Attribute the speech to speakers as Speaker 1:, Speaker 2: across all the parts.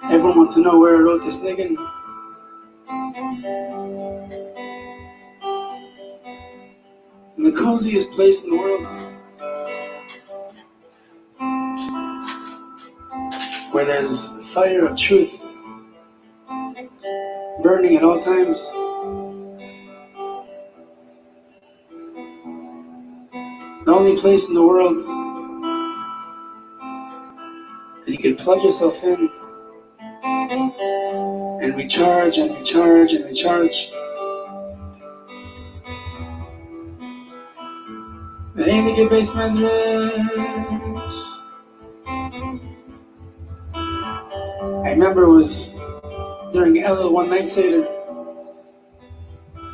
Speaker 1: Everyone wants to know where I wrote this niggin. In the coziest place in the world, where there's fire of truth burning at all times. The only place in the world that you can plug yourself in and recharge and recharge and recharge. The Heilige Beis Medrash. I remember it was during Ella one night Seder.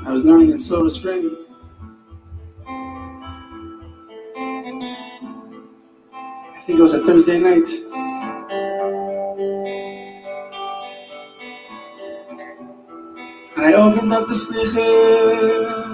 Speaker 1: I was learning in Silver Spring. I think it was a Thursday night. And I opened up the slichas.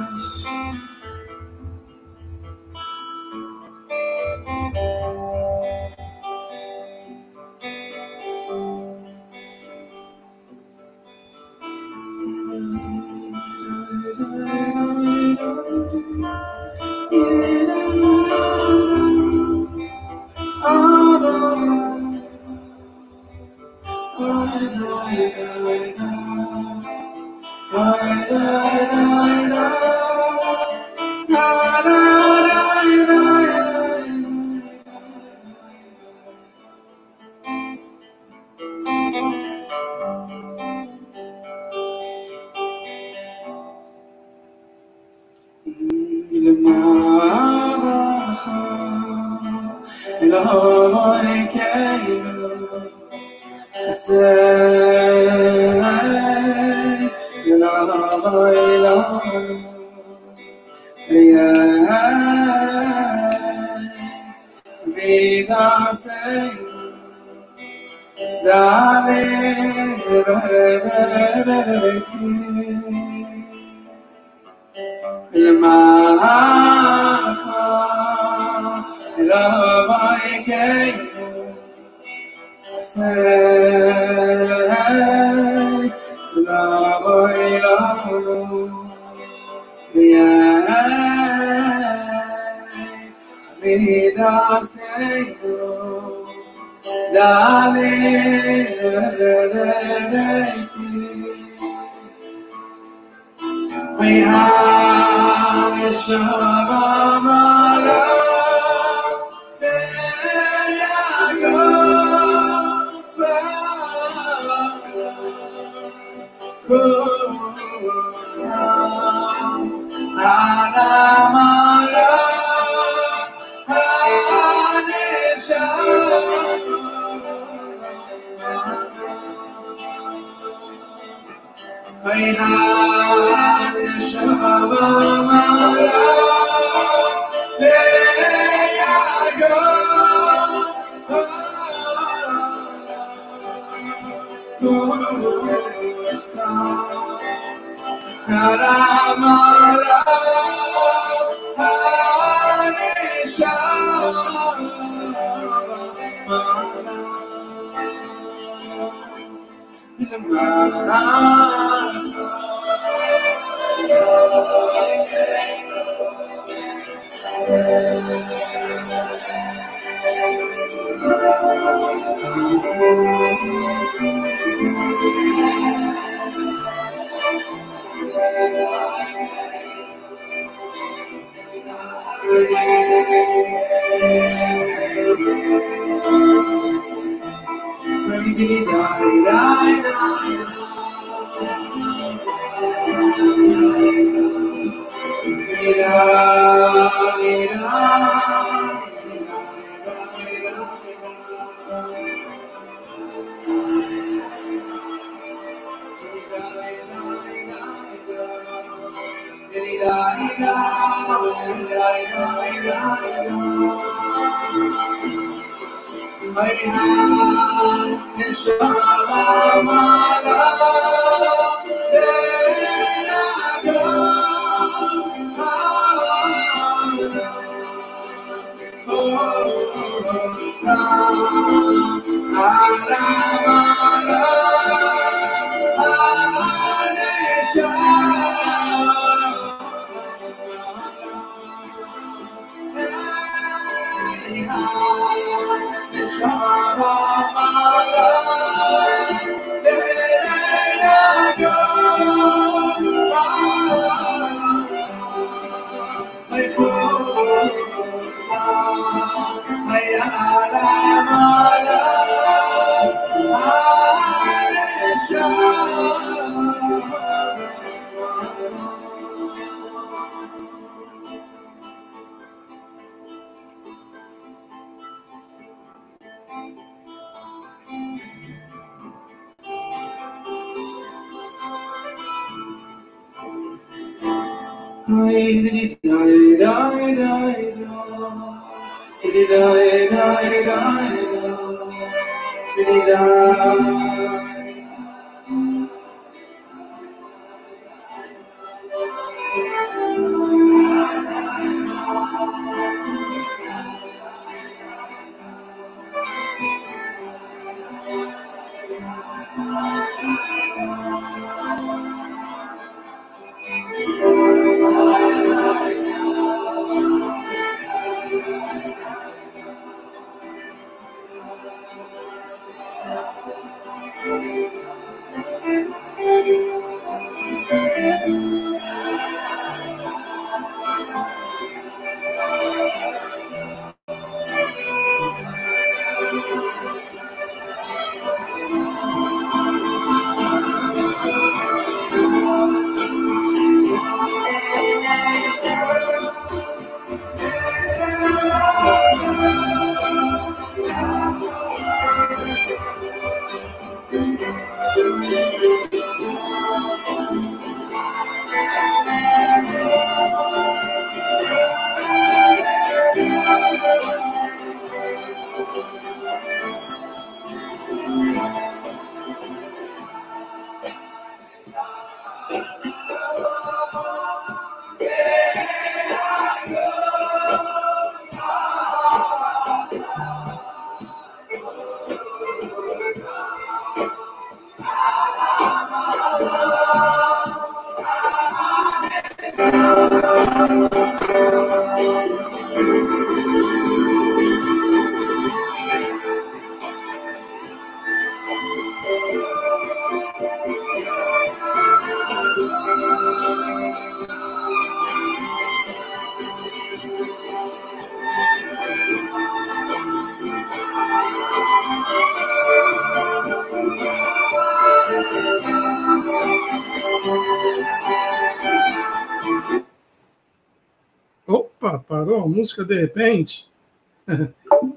Speaker 2: Opa, parou a música de repente?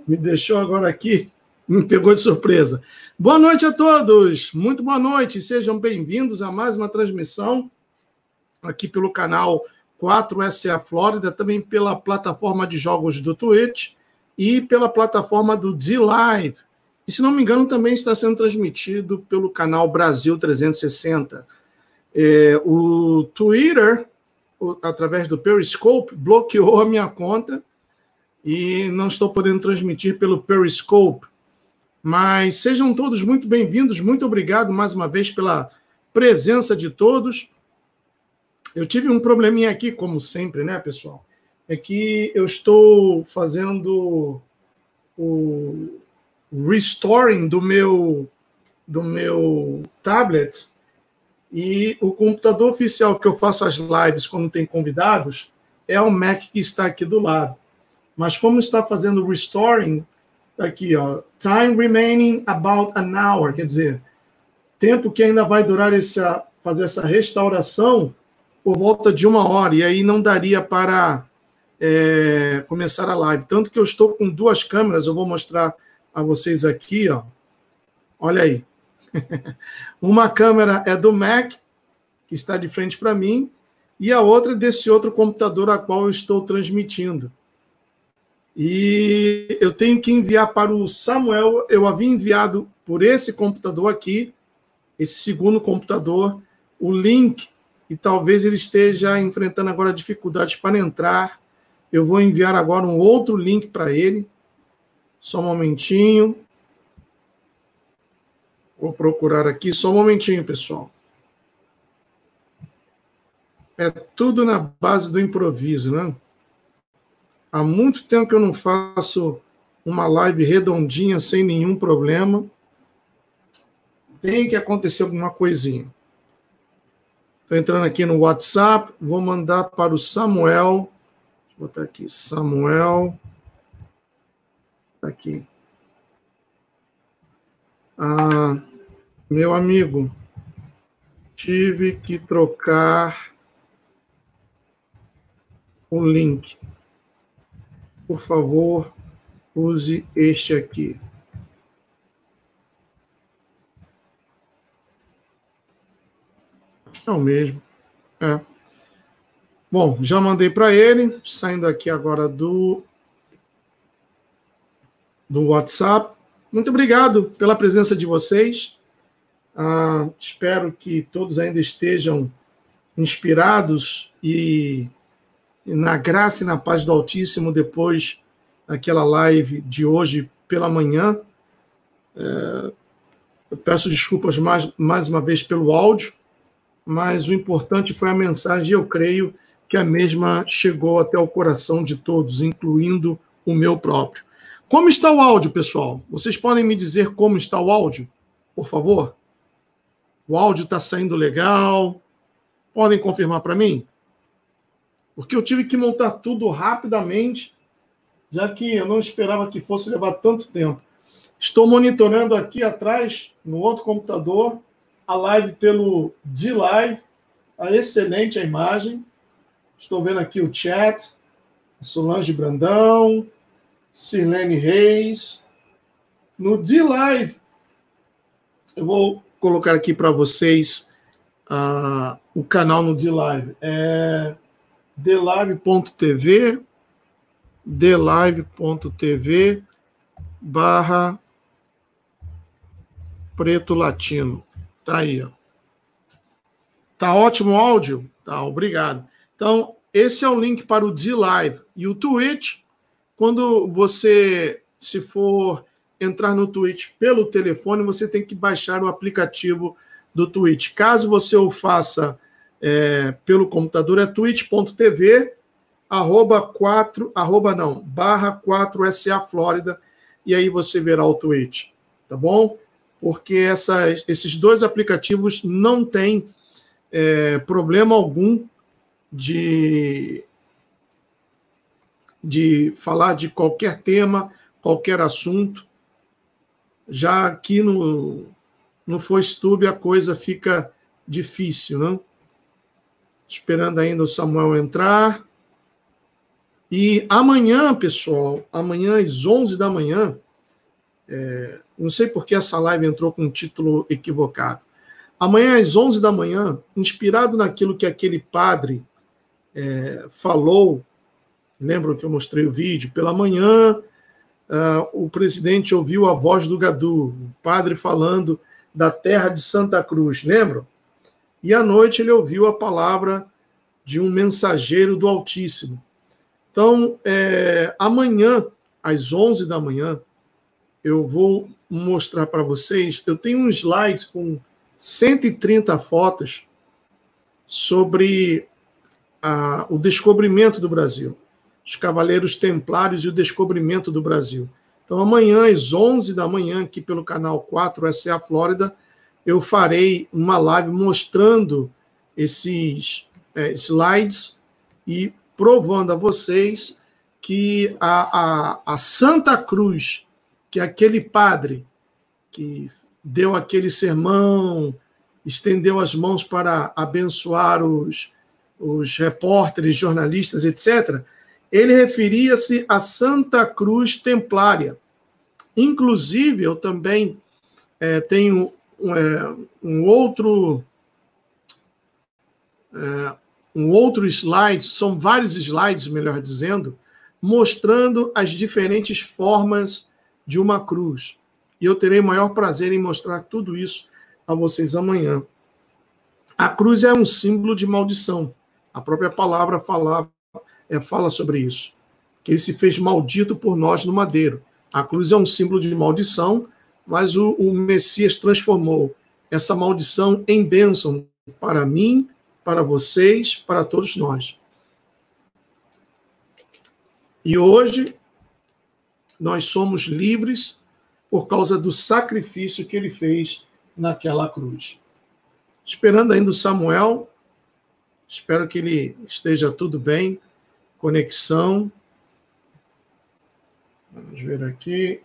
Speaker 2: Me deixou agora aqui, me pegou de surpresa. Boa noite a todos, muito boa noite, sejam bem-vindos a mais uma transmissão aqui pelo canal 4SA Flórida, também pela plataforma de jogos do Twitch e pela plataforma do D-Live. E, se não me engano, também está sendo transmitido pelo canal Brasil 360. O Twitter, através do Periscope, bloqueou a minha conta e não estou podendo transmitir pelo Periscope. Mas sejam todos muito bem-vindos, muito obrigado mais uma vez pela presença de todos. Eu tive um probleminha aqui, como sempre, né, pessoal? É que eu estou fazendo o restoring do meu tablet e o computador oficial que eu faço as lives quando tem convidados é o Mac que está aqui do lado. Mas como está fazendo o restoring, tá aqui, ó, time remaining about an hour, quer dizer, tempo que ainda vai durar fazer essa restauração por volta de 1 hora, e aí não daria para começar a live. Tanto que eu estou com 2 câmeras, eu vou mostrar a vocês aqui, ó. Olha aí. Uma câmera é do Mac, que está de frente para mim, e a outra é desse outro computador a qual eu estou transmitindo. E eu tenho que enviar para o Samuel, eu havia enviado por esse computador aqui, esse segundo computador, o link, e talvez ele esteja enfrentando agora dificuldades para entrar. Eu vou enviar agora um outro link para ele. Só um momentinho. Vou procurar aqui, só um momentinho, pessoal. É tudo na base do improviso, né? Há muito tempo que eu não faço uma live redondinha, sem nenhum problema. Tem que acontecer alguma coisinha. Estou entrando aqui no WhatsApp, vou mandar para o Samuel. Vou botar aqui, Samuel. Aqui. Meu amigo, tive que trocar o link. Por favor, use este aqui. É o mesmo. É. Bom, já mandei para ele, saindo aqui agora do WhatsApp. Muito obrigado pela presença de vocês. Espero que todos ainda estejam inspirados e na graça e na paz do Altíssimo depois daquela live de hoje pela manhã. Eu peço desculpas mais uma vez pelo áudio, mas o importante foi a mensagem, e eu creio que a mesma chegou até o coração de todos, incluindo o meu próprio. Como está o áudio, pessoal? Vocês podem me dizer como está o áudio, por favor? O áudio está saindo legal? Podem confirmar para mim? Porque eu tive que montar tudo rapidamente, já que eu não esperava que fosse levar tanto tempo. Estou monitorando aqui atrás, no outro computador, a live pelo D-Live. Excelente a imagem. Estou vendo aqui o chat. Solange Brandão, Sirlene Reis. No D-Live, eu vou colocar aqui para vocês o canal no D-Live. É dlive.tv dlive.tv/Preto Latino. Tá aí, ó. Tá ótimo o áudio? Tá, obrigado. Então, esse é o link para o D-Live. E o Twitch, quando você, se for entrar no Twitch pelo telefone, você tem que baixar o aplicativo do Twitch. Caso você o faça pelo computador, é twitch.tv /4SA Flórida, e aí você verá o Twitch, tá bom? Porque esses dois aplicativos não têm problema algum de falar de qualquer tema, qualquer assunto. Já aqui no FoxTube a coisa fica difícil, né? Esperando ainda o Samuel entrar. E amanhã, pessoal, amanhã às 11 da manhã, não sei por que essa live entrou com um título equivocado. Amanhã às 11 da manhã, inspirado naquilo que aquele padre falou, lembram que eu mostrei o vídeo? Pela manhã, o presidente ouviu a voz do Gadu, o padre falando da terra de Santa Cruz, lembram? E à noite ele ouviu a palavra de um mensageiro do Altíssimo. Então, amanhã, às 11 da manhã, eu vou mostrar para vocês, eu tenho um slide com 130 fotos sobre o descobrimento do Brasil, os Cavaleiros Templários e o descobrimento do Brasil. Então, amanhã, às 11 da manhã, aqui pelo canal 4SA Flórida, eu farei uma live mostrando esses slides e provando a vocês que a Santa Cruz, que aquele padre que deu aquele sermão, estendeu as mãos para abençoar os repórteres, jornalistas, etc., ele referia-se à Santa Cruz Templária. Inclusive, eu também tenho um outro slide, são vários slides, melhor dizendo, mostrando as diferentes formas de uma cruz. E eu terei o maior prazer em mostrar tudo isso a vocês amanhã. A cruz é um símbolo de maldição. A própria palavra fala sobre isso. Que ele se fez maldito por nós no madeiro. A cruz é um símbolo de maldição, mas o Messias transformou essa maldição em bênção para mim, para vocês, para todos nós. E hoje, nós somos livres por causa do sacrifício que ele fez naquela cruz. Esperando ainda o Samuel, espero que ele esteja tudo bem, conexão. Vamos ver aqui.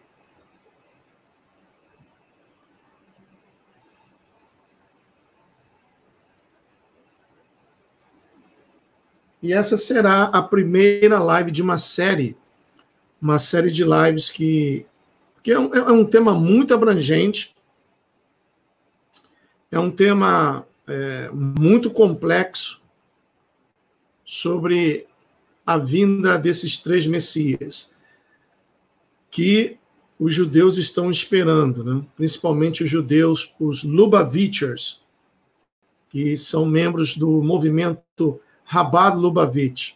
Speaker 2: E essa será a primeira live de uma série de lives que é um tema muito abrangente, é um tema muito complexo sobre a vinda desses 3 Messias, que os judeus estão esperando, né? Principalmente os judeus, os Lubavitchers, que são membros do movimento Chabad Lubavitch.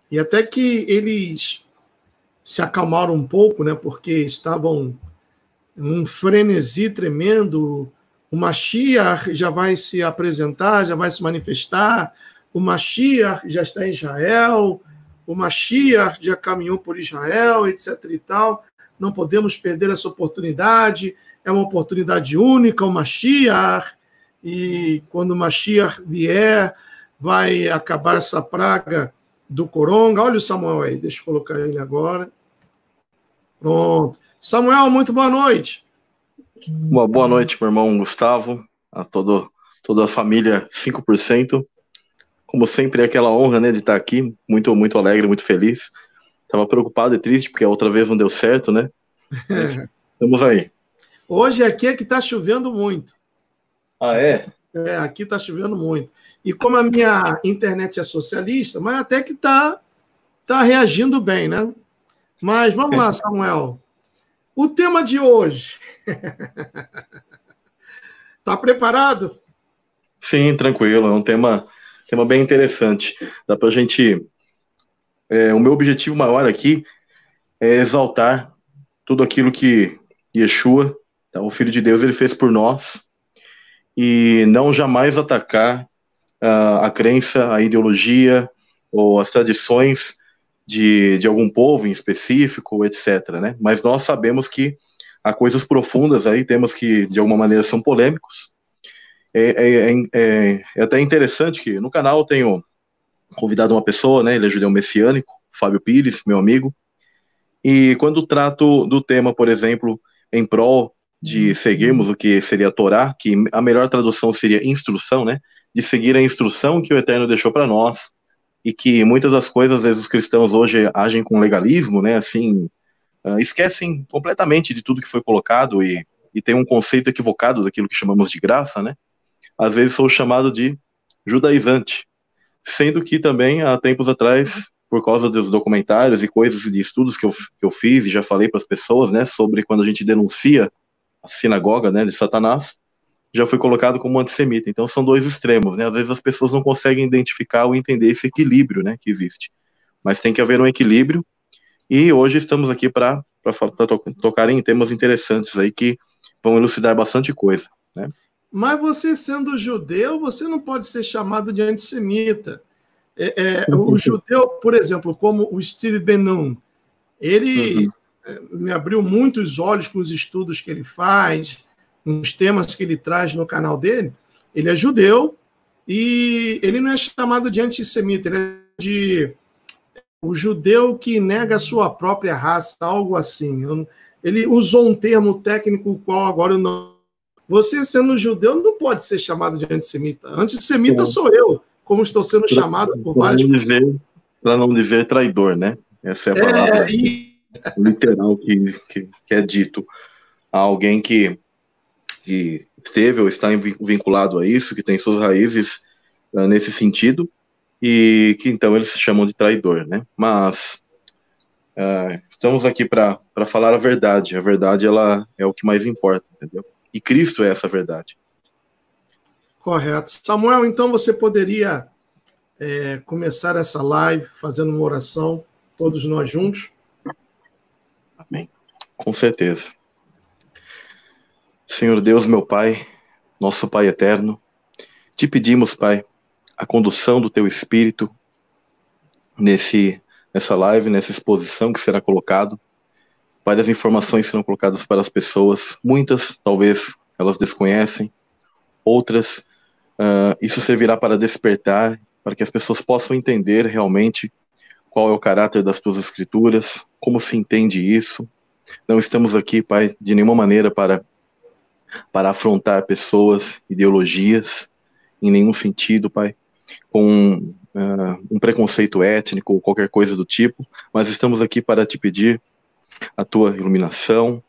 Speaker 2: E até que eles se acalmaram um pouco, né, porque estavam num frenesi tremendo. O Mashiach já vai se apresentar, já vai se manifestar, o Mashiach já está em Israel, o Mashiach já caminhou por Israel, etc. e tal. Não podemos perder essa oportunidade, é uma oportunidade única, o Mashiach, e quando o Mashiach vier, vai acabar essa praga do coronga. Olha o Samuel aí, deixa eu colocar ele agora. Pronto. Samuel, muito boa noite.
Speaker 3: Uma boa noite, meu irmão Gustavo, a toda a família 5%. Como sempre, é aquela honra, né, de estar aqui, muito, muito alegre, muito feliz. Estava preocupado e triste, porque a outra vez não deu certo, né? Estamos aí.
Speaker 2: Hoje aqui é que está chovendo muito.
Speaker 3: Ah, é?
Speaker 2: Aqui está chovendo muito. E como a minha internet é socialista, mas até que tá reagindo bem, né? Mas vamos lá, Samuel. O tema de hoje. Tá preparado?
Speaker 3: Sim, tranquilo. É um tema bem interessante. Dá pra gente... o meu objetivo maior aqui é exaltar tudo aquilo que Yeshua, tá, o Filho de Deus, ele fez por nós, e não jamais atacar a crença, a ideologia ou as tradições de algum povo em específico, etc., né? Mas nós sabemos que há coisas profundas aí, temas que de alguma maneira são polêmicos. É até interessante que no canal eu tenho convidado uma pessoa, né? Ele é judeu messiânico, Fábio Pires, meu amigo, e quando trato do tema, por exemplo, em prol de seguirmos o que seria a Torá, que a melhor tradução seria instrução, né? De seguir a instrução que o Eterno deixou para nós, e que muitas das coisas, às vezes, os cristãos hoje agem com legalismo, né? Assim, esquecem completamente de tudo que foi colocado e tem um conceito equivocado daquilo que chamamos de graça, né? Às vezes sou chamado de judaizante, sendo que também há tempos atrás, por causa dos documentários e coisas de estudos que eu fiz e já falei para as pessoas, né, sobre quando a gente denuncia a sinagoga, né, de Satanás, já foi colocado como antissemita. Então são dois extremos, né? Às vezes as pessoas não conseguem identificar ou entender esse equilíbrio, né, que existe. Mas tem que haver um equilíbrio, e hoje estamos aqui para tocar em temas interessantes aí que vão elucidar bastante coisa, né?
Speaker 2: Mas você sendo judeu, você não pode ser chamado de antissemita. O judeu, por exemplo, como o Steve Benun, ele me abriu muito os olhos com os estudos que ele faz, com os temas que ele traz no canal dele. Ele é judeu e ele não é chamado de antissemita, ele é de o judeu que nega a sua própria raça, algo assim. Ele usou um termo técnico, o qual agora eu não... Você, sendo judeu, não pode ser chamado de antissemita. Antissemita sou eu, como estou sendo chamado por várias pessoas.
Speaker 3: Para não dizer traidor, né? Essa é a palavra literal que é dito a alguém que esteve ou está vinculado a isso, que tem suas raízes nesse sentido, e que então eles se chamam de traidor, né? Mas estamos aqui para falar a verdade. A verdade, ela é o que mais importa, entendeu? E Cristo é essa verdade.
Speaker 2: Correto. Samuel, então você poderia começar essa live fazendo uma oração, todos nós juntos?
Speaker 3: Amém. Com certeza. Senhor Deus, meu Pai, nosso Pai eterno, te pedimos, Pai, a condução do Teu Espírito nessa live, nessa exposição que será colocado. várias informações serão colocadas para as pessoas, muitas, talvez, elas desconhecem, outras, isso servirá para despertar, para que as pessoas possam entender realmente qual é o caráter das tuas escrituras, como se entende isso. Não estamos aqui, Pai, de nenhuma maneira para afrontar pessoas, ideologias, em nenhum sentido, Pai, com um preconceito étnico ou qualquer coisa do tipo, mas estamos aqui para te pedir a tua iluminação,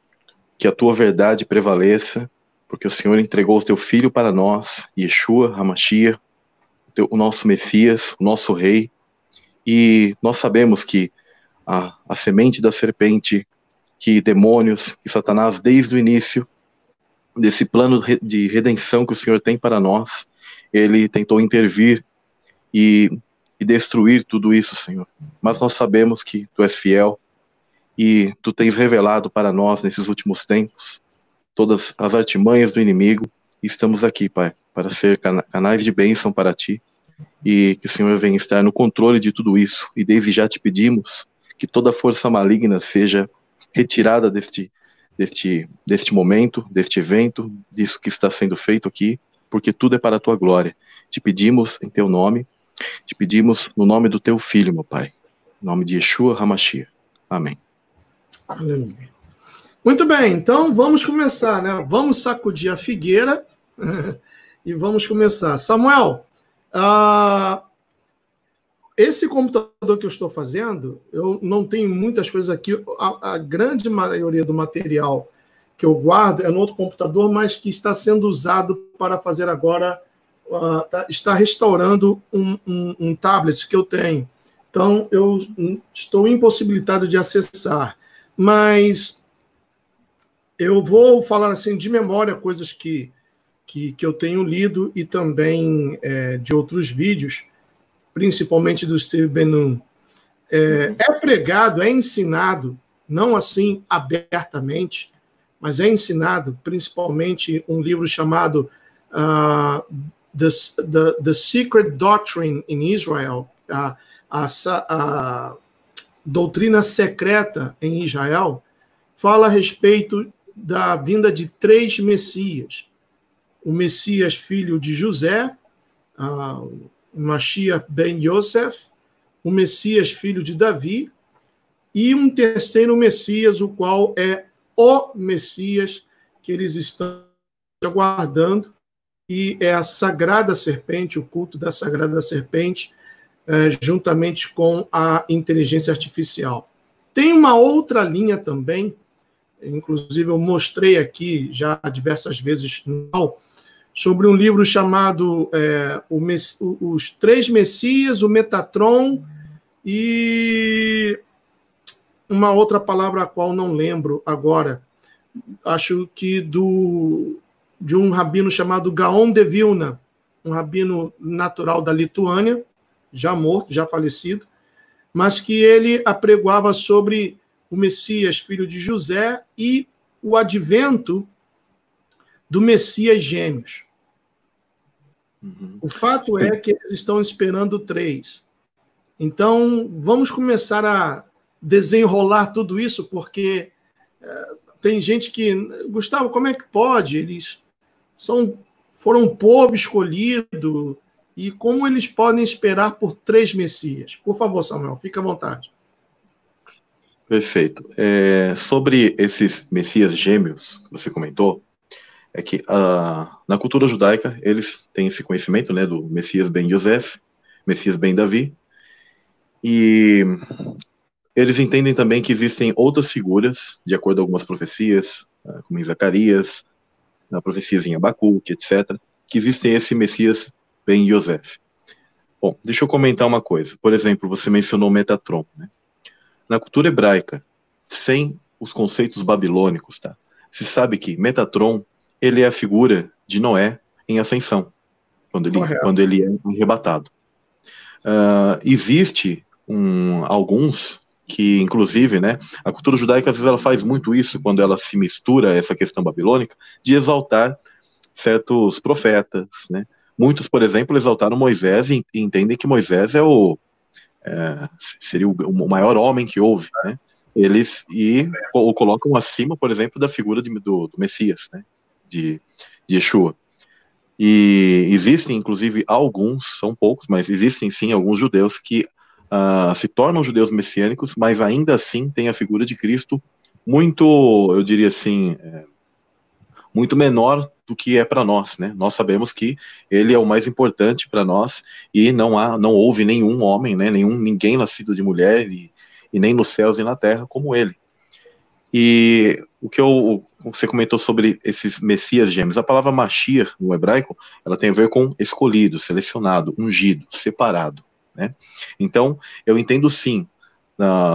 Speaker 3: que a tua verdade prevaleça, porque o Senhor entregou o teu Filho para nós, Yeshua HaMashiach, o nosso Messias, o nosso Rei, e nós sabemos que a semente da serpente, que demônios, que Satanás, desde o início desse plano de redenção que o Senhor tem para nós, ele tentou intervir e destruir tudo isso, Senhor. Mas nós sabemos que Tu és fiel e Tu tens revelado para nós nesses últimos tempos todas as artimanhas do inimigo, e estamos aqui, Pai, para ser canais de bênção para Ti, e que o Senhor venha estar no controle de tudo isso, e desde já te pedimos que toda força maligna seja retirada deste momento, deste evento, disso que está sendo feito aqui, porque tudo é para a Tua glória. Te pedimos em Teu nome, te pedimos no nome do Teu Filho, meu Pai, em nome de Yeshua HaMashiach. Amém.
Speaker 2: Aleluia. Muito bem, então vamos começar, né? Vamos sacudir a figueira e vamos começar. Samuel, esse computador que eu estou fazendo, eu não tenho muitas coisas aqui. A grande maioria do material que eu guardo é no outro computador, mas que está sendo usado para fazer agora, está restaurando um tablet que eu tenho. Então, eu estou impossibilitado de acessar. Mas eu vou falar assim de memória coisas que eu tenho lido e também de outros vídeos, principalmente do Steve Ben-Nun. É pregado, é ensinado, não assim abertamente, mas é ensinado, principalmente um livro chamado The Secret Doctrine in Israel, a doutrina secreta em Israel, fala a respeito da vinda de 3 Messias. O Messias filho de José, Mashiach ben Yosef, o Messias filho de Davi, e um terceiro Messias, o qual é o Messias que eles estão aguardando, e é a Sagrada Serpente, o culto da Sagrada Serpente, juntamente com a inteligência artificial. Tem uma outra linha também, inclusive eu mostrei aqui já diversas vezes, sobre um livro chamado Os 3 Messias, o Metatron e uma outra palavra a qual não lembro agora. Acho que de um rabino chamado Gaon de Vilna, um rabino natural da Lituânia, já morto, já falecido, mas que ele apregoava sobre o Messias, filho de José, e o advento do Messias gêmeos. O fato é que eles estão esperando 3. Então, vamos começar a desenrolar tudo isso, porque tem gente que... Gustavo, como é que pode? Eles foram um povo escolhido, e como eles podem esperar por 3 Messias? Por favor, Samuel, fica à vontade.
Speaker 3: Perfeito. Sobre esses Messias gêmeos que você comentou, é que na cultura judaica eles têm esse conhecimento, né, do Messias ben Yosef, Messias ben Davi, e eles entendem também que existem outras figuras, de acordo com algumas profecias, como em Zacarias, profecias em Abacuque, etc., que existem esse Messias ben Yosef. Bom, deixa eu comentar uma coisa. Por exemplo, você mencionou Metatron, né? Na cultura hebraica, sem os conceitos babilônicos, tá? Se sabe que Metatron, ele é a figura de Noé em ascensão, quando ele é arrebatado. Existe alguns que, inclusive, né, a cultura judaica, às vezes, ela faz muito isso, quando ela se mistura a essa questão babilônica, de exaltar certos profetas, né? Muitos, por exemplo, exaltaram Moisés e entendem que Moisés seria o maior homem que houve, né? eles o colocam acima, por exemplo, da figura do Messias, né, de Yeshua. E existem, inclusive, alguns, são poucos, mas existem sim alguns judeus que se tornam judeus messiânicos, mas ainda assim têm a figura de Cristo muito, eu diria assim, muito menor do que é para nós, né? Nós sabemos que ele é o mais importante para nós e não houve nenhum homem, né? Ninguém nascido de mulher e nem nos céus e na terra como ele. E o que você comentou sobre esses messias gêmeos, a palavra Mashiach no hebraico, ela tem a ver com escolhido, selecionado, ungido, separado, né? Então, eu entendo sim,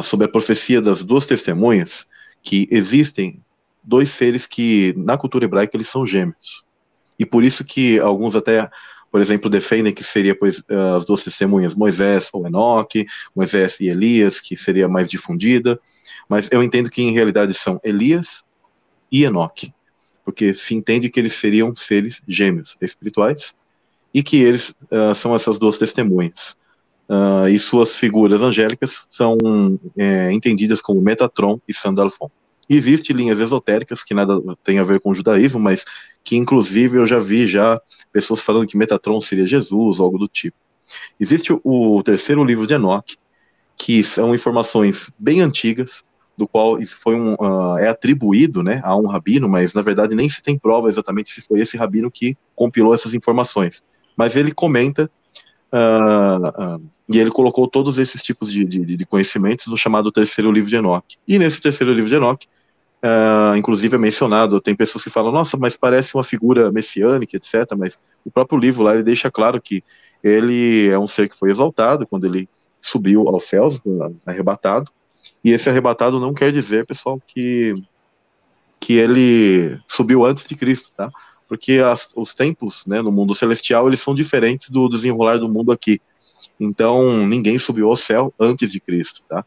Speaker 3: sobre a profecia das duas testemunhas, que existem dois seres que, na cultura hebraica, eles são gêmeos. E por isso que alguns até, por exemplo, defendem que seria as duas testemunhas, Moisés ou Enoque, Moisés e Elias, que seria mais difundida. Mas eu entendo que, em realidade, são Elias e Enoque. Porque se entende que eles seriam seres gêmeos espirituais e que eles são essas duas testemunhas. E suas figuras angélicas são entendidas como Metatron e Sandalfon. Existem linhas esotéricas que nada tem a ver com o judaísmo, mas que inclusive eu já vi pessoas falando que Metatron seria Jesus, ou algo do tipo. Existe o terceiro livro de Enoque, que são informações bem antigas, do qual isso é atribuído, né, a um rabino, mas na verdade nem se tem prova exatamente se foi esse rabino que compilou essas informações. Mas ele comenta e ele colocou todos esses tipos de conhecimentos no chamado terceiro livro de Enoque. E nesse terceiro livro de Enoque, inclusive é mencionado, tem pessoas que falam, nossa, mas parece uma figura messiânica, etc. Mas o próprio livro lá, ele deixa claro que ele é um ser que foi exaltado quando ele subiu aos céus, arrebatado. E esse arrebatado não quer dizer, pessoal, que ele subiu antes de Cristo, tá? Porque os tempos, né, no mundo celestial, eles são diferentes do desenrolar do mundo aqui. Então, ninguém subiu ao céu antes de Cristo, tá?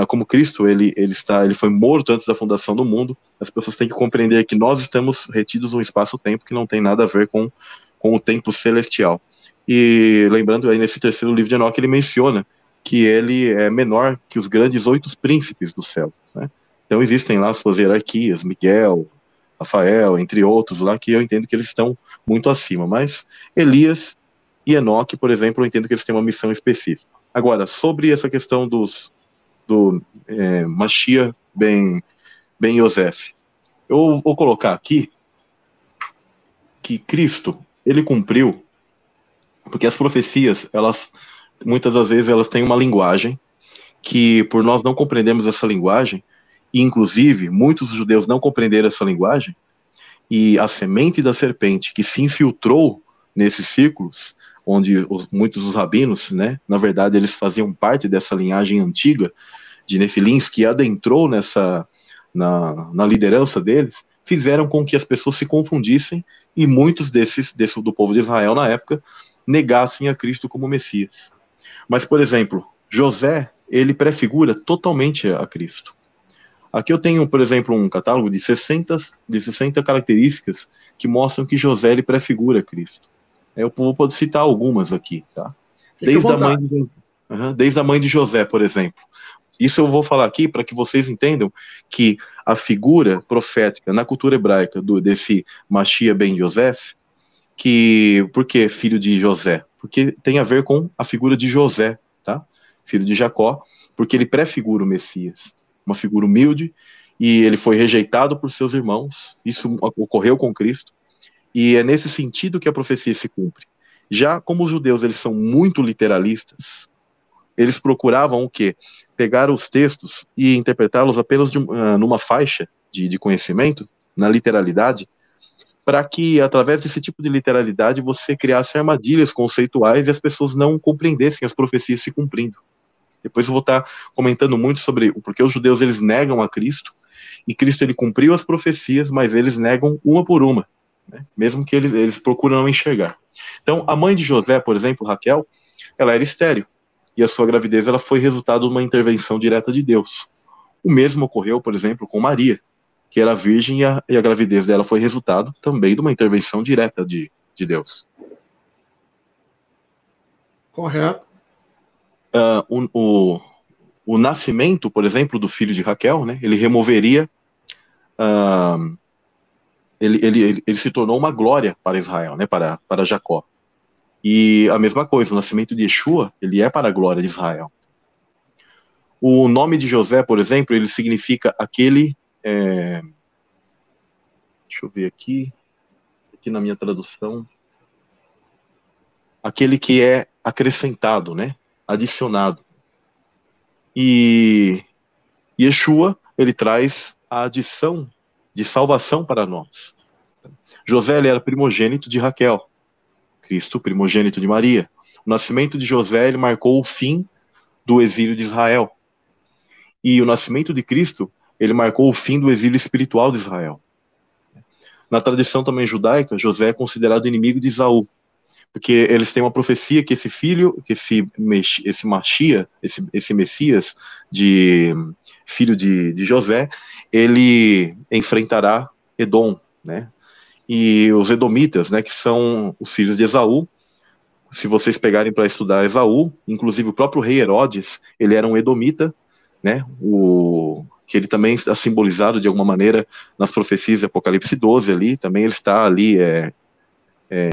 Speaker 3: Como Cristo, ele foi morto antes da fundação do mundo, as pessoas têm que compreender que nós estamos retidos num espaço-tempo que não tem nada a ver com o tempo celestial. E lembrando aí, nesse terceiro livro de Enoque, ele menciona que ele é menor que os grandes 8 príncipes do céu, né? Então existem lá suas hierarquias, Miguel, Rafael, entre outros lá, que eu entendo que eles estão muito acima, mas Elias e Enoque, por exemplo, eu entendo que eles têm uma missão específica. Agora, sobre essa questão do Mashiach ben Yosef, eu vou colocar aqui que Cristo, ele cumpriu, porque as profecias, muitas das vezes elas têm uma linguagem que, por nós não compreendermos essa linguagem, e inclusive muitos judeus não compreenderam essa linguagem, e a semente da serpente que se infiltrou nesses círculos, onde muitos dos rabinos, né, na verdade eles faziam parte dessa linhagem antiga de Nefilins, que adentrou na liderança deles, fizeram com que as pessoas se confundissem e muitos do povo de Israel na época negassem a Cristo como Messias. Mas, por exemplo, José, ele prefigura totalmente a Cristo. Aqui eu tenho, por exemplo, um catálogo de 60 características que mostram que José, ele prefigura Cristo. Eu vou citar algumas aqui, tá? Desde a mãe de José, por exemplo. Isso eu vou falar aqui para que vocês entendam que a figura profética na cultura hebraica desse Mashiach ben Yosef, por que filho de José? Porque tem a ver com a figura de José, tá? Filho de Jacó, porque ele prefigura o Messias, uma figura humilde, e ele foi rejeitado por seus irmãos. Isso ocorreu com Cristo, e é nesse sentido que a profecia se cumpre. Já como os judeus, eles são muito literalistas, eles procuravam o quê? Pegar os textos e interpretá-los apenas numa faixa de conhecimento, na literalidade, para que, através desse tipo de literalidade, você criasse armadilhas conceituais e as pessoas não compreendessem as profecias se cumprindo. Depois eu vou estar comentando muito sobre o porquê os judeus eles negam a Cristo, e Cristo ele cumpriu as profecias, mas eles negam uma por uma, né? Mesmo que eles procuram não enxergar. Então, a mãe de José, por exemplo, Raquel, ela era estéril, e a sua gravidez ela foi resultado de uma intervenção direta de Deus. O mesmo ocorreu, por exemplo, com Maria, que era virgem, e a gravidez dela foi resultado também de uma intervenção direta de Deus.
Speaker 2: Correto.
Speaker 3: O o nascimento, por exemplo, do filho de Raquel, né, ele removeria, ele se tornou uma glória para Israel, né, para Jacó. E a mesma coisa, o nascimento de Yeshua, ele é para a glória de Israel. O nome de José, por exemplo, ele significa aquele... deixa eu ver aqui na minha tradução. Aquele que é acrescentado, né? Adicionado. E Yeshua, ele traz a adição de salvação para nós. José, ele era primogênito de Raquel. Cristo, primogênito de Maria. O nascimento de José, ele marcou o fim do exílio de Israel. E o nascimento de Cristo, ele marcou o fim do exílio espiritual de Israel. Na tradição também judaica, José é considerado inimigo de Esaú, porque eles têm uma profecia que esse filho, que esse Machia, esse Messias, filho de José, ele enfrentará Edom, né? E os edomitas, né, que são os filhos de Esaú. Se vocês pegarem para estudar Esaú, inclusive o próprio rei Herodes, ele era um edomita, né? Que ele também está simbolizado de alguma maneira nas profecias de Apocalipse 12 ali, também ele está ali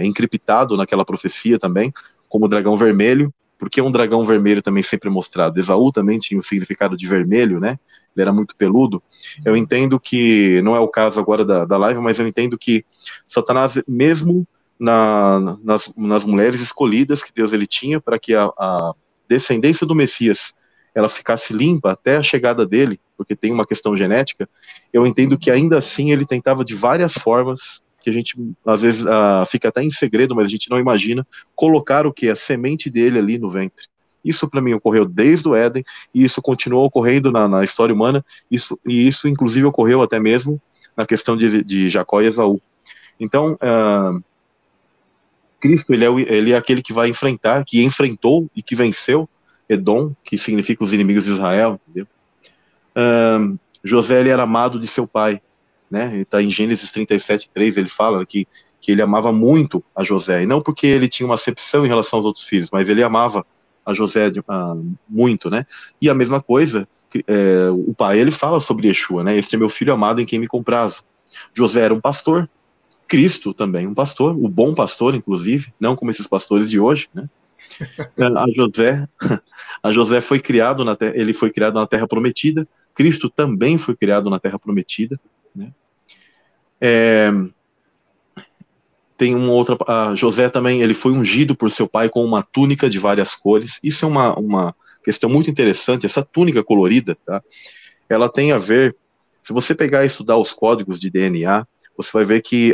Speaker 3: encriptado naquela profecia também, como dragão vermelho, porque um dragão vermelho também sempre mostrado. Esaú também tinha o significado de vermelho, né? Ele era muito peludo. Eu entendo que, não é o caso agora da live, mas eu entendo que Satanás, mesmo nas mulheres escolhidas que Deus ele tinha para que a descendência do Messias ela ficasse limpa até a chegada dele, porque tem uma questão genética, eu entendo que ainda assim ele tentava de várias formas, que a gente às vezes fica até em segredo, mas a gente não imagina, colocar o que? A semente dele ali no ventre. Isso para mim ocorreu desde o Éden, e isso continuou ocorrendo na história humana, e isso inclusive ocorreu até mesmo na questão de Jacó e Esaú. Então, Cristo, ele é aquele que vai enfrentar, que enfrentou e que venceu Edom, que significa os inimigos de Israel, entendeu? José, ele era amado de seu pai, né? Está em Gênesis 37:3, ele fala que ele amava muito a José, e não porque ele tinha uma acepção em relação aos outros filhos, mas ele amava a José muito, né? E a mesma coisa, o pai, ele fala sobre Yeshua, né? Este é meu filho amado em quem me comprazo. José era um pastor, Cristo também um pastor, o bom pastor, inclusive, não como esses pastores de hoje, né? A José foi criado ele foi criado na Terra Prometida. Cristo também foi criado na Terra Prometida, né? Tem uma outra. José também, ele foi ungido por seu pai com uma túnica de várias cores. Isso é uma questão muito interessante. Essa túnica colorida, tá? Ela tem a ver. Se você pegar e estudar os códigos de DNA, você vai ver que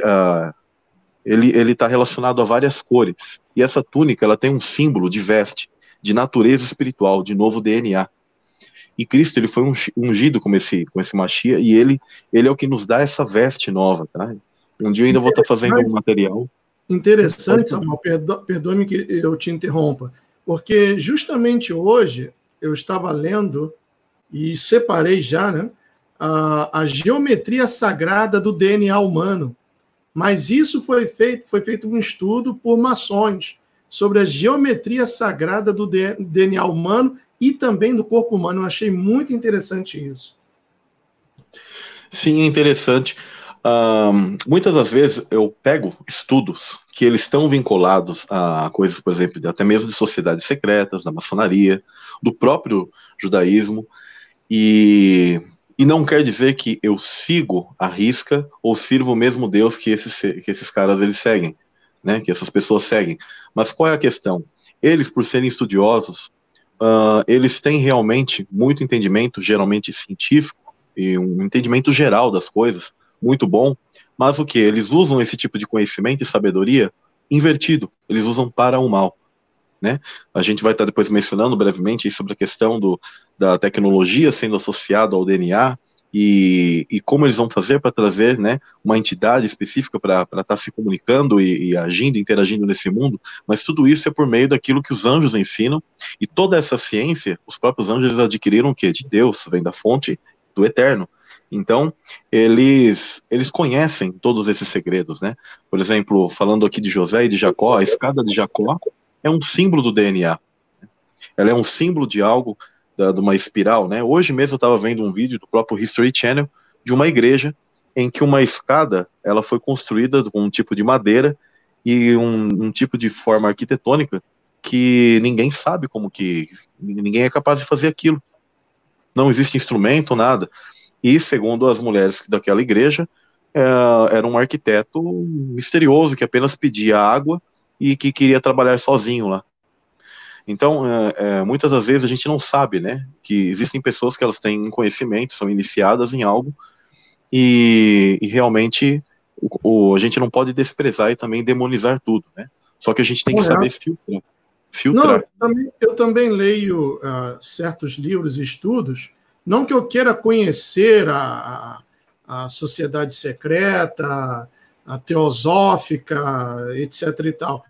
Speaker 3: ele está relacionado a várias cores. E essa túnica, ela tem um símbolo de veste, de natureza espiritual, de novo DNA. E Cristo, ele foi ungido com esse Machia, e ele é o que nos dá essa veste nova, tá? Um dia eu ainda vou estar fazendo um material.
Speaker 2: Interessante, Samuel, perdoe-me que eu te interrompa, porque justamente hoje eu estava lendo e separei já, né, a geometria sagrada do DNA humano. Mas isso foi feito um estudo por maçons sobre a geometria sagrada do DNA humano e também do corpo humano. Eu achei muito interessante isso.
Speaker 3: Sim, é interessante. Muitas das vezes eu pego estudos que eles estão vinculados a coisas, por exemplo, até mesmo de sociedades secretas, da maçonaria, do próprio judaísmo, e não quer dizer que eu sigo à risca ou sirvo o mesmo Deus que esses caras eles seguem, né? Que essas pessoas seguem. Mas qual é a questão? Eles, por serem estudiosos, eles têm realmente muito entendimento, geralmente científico, e um entendimento geral das coisas, muito bom, mas o que? Eles usam esse tipo de conhecimento e sabedoria invertido, eles usam para o mal, né? A gente vai estar depois mencionando brevemente sobre a questão da tecnologia sendo associada ao DNA e como eles vão fazer para trazer, né, uma entidade específica para estar se comunicando e agindo, interagindo nesse mundo, mas tudo isso é por meio daquilo que os anjos ensinam, e toda essa ciência, os próprios anjos eles adquiriram o quê? De Deus, vem da fonte do Eterno. Então, eles conhecem todos esses segredos, né? Por exemplo, falando aqui de José e de Jacó, a escada de Jacó é um símbolo do DNA. Ela é um símbolo de algo de uma espiral, né? Hoje mesmo eu estava vendo um vídeo do próprio History Channel de uma igreja em que uma escada ela foi construída com um tipo de madeira e um tipo de forma arquitetônica que ninguém sabe como que... Ninguém é capaz de fazer aquilo. Não existe instrumento, nada. E, segundo as mulheres daquela igreja, era um arquiteto misterioso que apenas pedia água e que queria trabalhar sozinho lá. Então, muitas das vezes a gente não sabe, né, que existem pessoas que elas têm conhecimento, são iniciadas em algo, e realmente a gente não pode desprezar e também demonizar tudo, né? Só que a gente tem que saber filtrar.
Speaker 2: Não, eu também leio certos livros e estudos, não que eu queira conhecer a sociedade secreta, a teosófica, etc. e tal,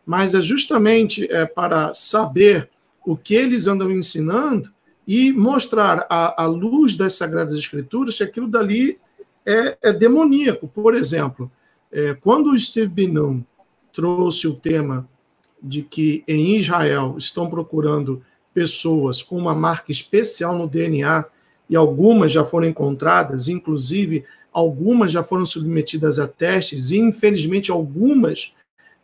Speaker 2: mas é justamente para saber o que eles andam ensinando e mostrar à luz das Sagradas Escrituras que aquilo dali é demoníaco. Por exemplo, quando o Steve Binnum trouxe o tema de que em Israel estão procurando pessoas com uma marca especial no DNA, e algumas já foram encontradas, inclusive algumas já foram submetidas a testes, e infelizmente algumas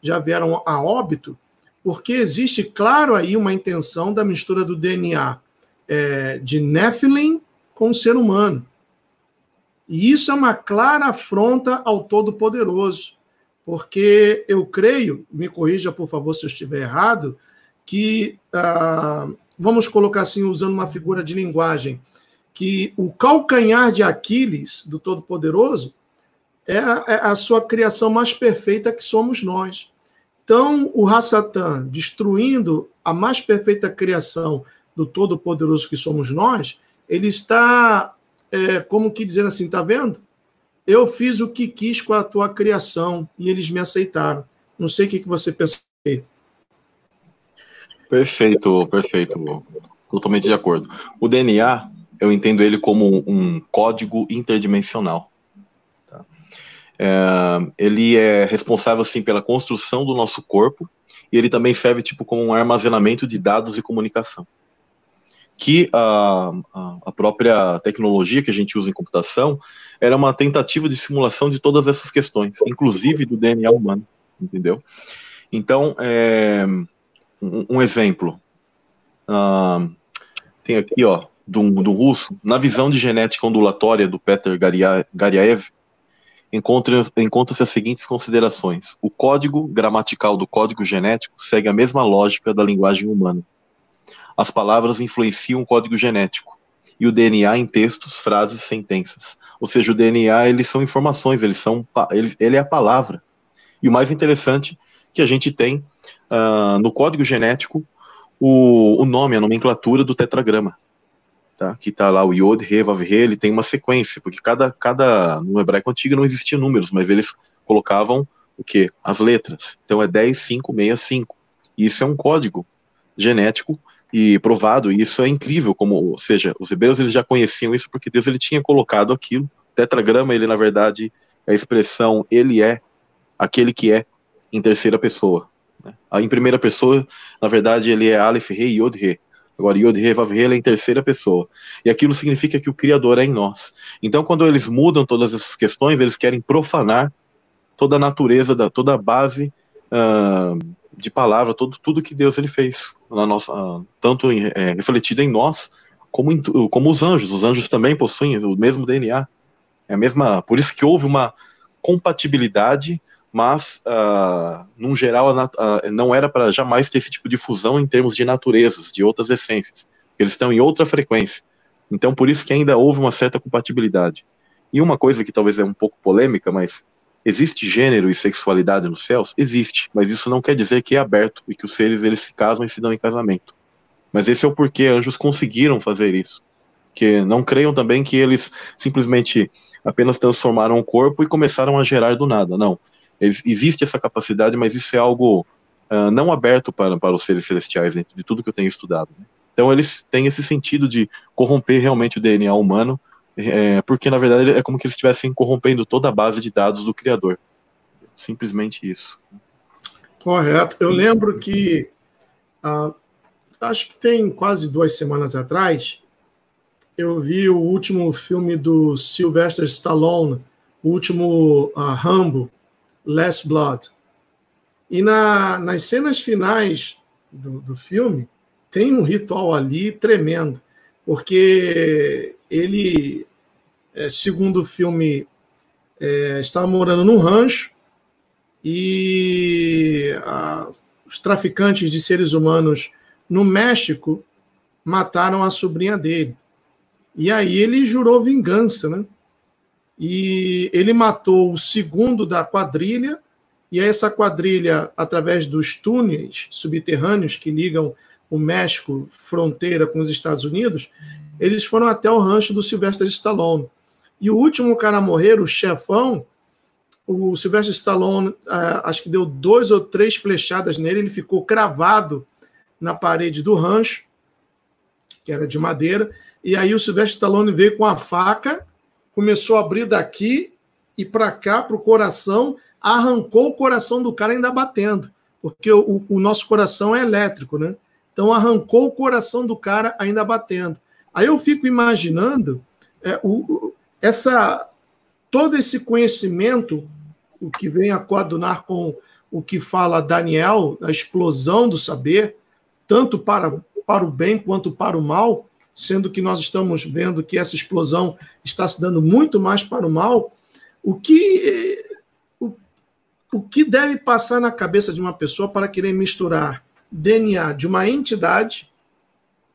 Speaker 2: já vieram a óbito, porque existe, claro, aí uma intenção da mistura do DNA de Nephilim com o ser humano. E isso é uma clara afronta ao Todo-Poderoso, porque eu creio, me corrija, por favor, se eu estiver errado, que, vamos colocar assim, usando uma figura de linguagem, que o calcanhar de Aquiles, do Todo-Poderoso, é a sua criação mais perfeita, que somos nós. Então, o Hasatã, destruindo a mais perfeita criação do Todo-Poderoso que somos nós, ele está, como que dizendo assim, tá vendo? Eu fiz o que quis com a tua criação e eles me aceitaram. Não sei o que você pensa.
Speaker 3: Perfeito. Totalmente de acordo. O DNA, eu entendo ele como um código interdimensional. Tá? Ele é responsável, assim, pela construção do nosso corpo e ele também serve tipo como um armazenamento de dados e comunicação. Que a própria tecnologia que a gente usa em computação era uma tentativa de simulação de todas essas questões, inclusive do DNA humano, entendeu? Então, um exemplo, tem aqui, ó, do russo, na visão de genética ondulatória do Peter Garyaev, encontram-se as seguintes considerações. O código gramatical do código genético segue a mesma lógica da linguagem humana. As palavras influenciam o código genético, e o DNA em textos, frases, sentenças. Ou seja, o DNA, eles são informações, ele é a palavra. E o mais interessante que a gente tem no código genético o nome, a nomenclatura do tetragrama. Tá? Que está lá o Yod, He, Vav, He, ele tem uma sequência, porque no hebraico antigo não existiam números, mas eles colocavam o quê? As letras. Então é 10, 5, 6, 5. E isso é um código genético e provado, e isso é incrível, ou seja, os hebreus eles já conheciam isso porque Deus ele tinha colocado aquilo. Tetragrama, ele na verdade é a expressão ele é aquele que é em terceira pessoa, né? Em primeira pessoa, na verdade, ele é Aleph, Rei, Yod, He. Agora, Yod, He, Vav, He, ele é em terceira pessoa. E aquilo significa que o Criador é em nós. Então, quando eles mudam todas essas questões, eles querem profanar toda a natureza, toda a base de palavra, tudo que Deus ele fez, na nossa, tanto refletido em nós, como os anjos. Os anjos também possuem o mesmo DNA. Por isso que houve uma compatibilidade, mas, num geral, não era para jamais ter esse tipo de fusão em termos de naturezas, de outras essências. Eles estão em outra frequência. Então, por isso que ainda houve uma certa compatibilidade. E uma coisa que talvez é um pouco polêmica, mas existe gênero e sexualidade nos céus? Existe, mas isso não quer dizer que é aberto e que os seres eles se casam e se dão em casamento. Mas esse é o porquê anjos conseguiram fazer isso. Que não creiam também que eles simplesmente apenas transformaram o corpo e começaram a gerar do nada. Não. Existe essa capacidade, mas isso é algo não aberto para os seres celestiais, dentro de tudo que eu tenho estudado. Né? Então eles têm esse sentido de corromper realmente o DNA humano, porque na verdade é como que eles estivessem corrompendo toda a base de dados do Criador. Simplesmente isso.
Speaker 2: Correto. Eu lembro que acho que tem quase 2 semanas atrás, eu vi o último filme do Sylvester Stallone, o último Rambo, Last Blood. E nas cenas finais do filme, tem um ritual ali tremendo, porque ele, segundo o filme, estava morando num rancho e os traficantes de seres humanos no México mataram a sobrinha dele. E aí ele jurou vingança, né? E ele matou o segundo da quadrilha, e essa quadrilha, através dos túneis subterrâneos que ligam o México, fronteira com os Estados Unidos, eles foram até o rancho do Sylvester Stallone. E o último cara a morrer, o chefão, o Sylvester Stallone, acho que deu 2 ou 3 flechadas nele, ele ficou cravado na parede do rancho, que era de madeira, e aí o Sylvester Stallone veio com a faca, começou a abrir daqui e para cá, para o coração, arrancou o coração do cara ainda batendo, porque o nosso coração é elétrico, né? Então arrancou o coração do cara ainda batendo. Aí eu fico imaginando todo esse conhecimento, o que vem a coadunar com o que fala Daniel, a explosão do saber, tanto para o bem quanto para o mal, sendo que nós estamos vendo que essa explosão está se dando muito mais para o mal. O que deve passar na cabeça de uma pessoa para querer misturar DNA de uma entidade,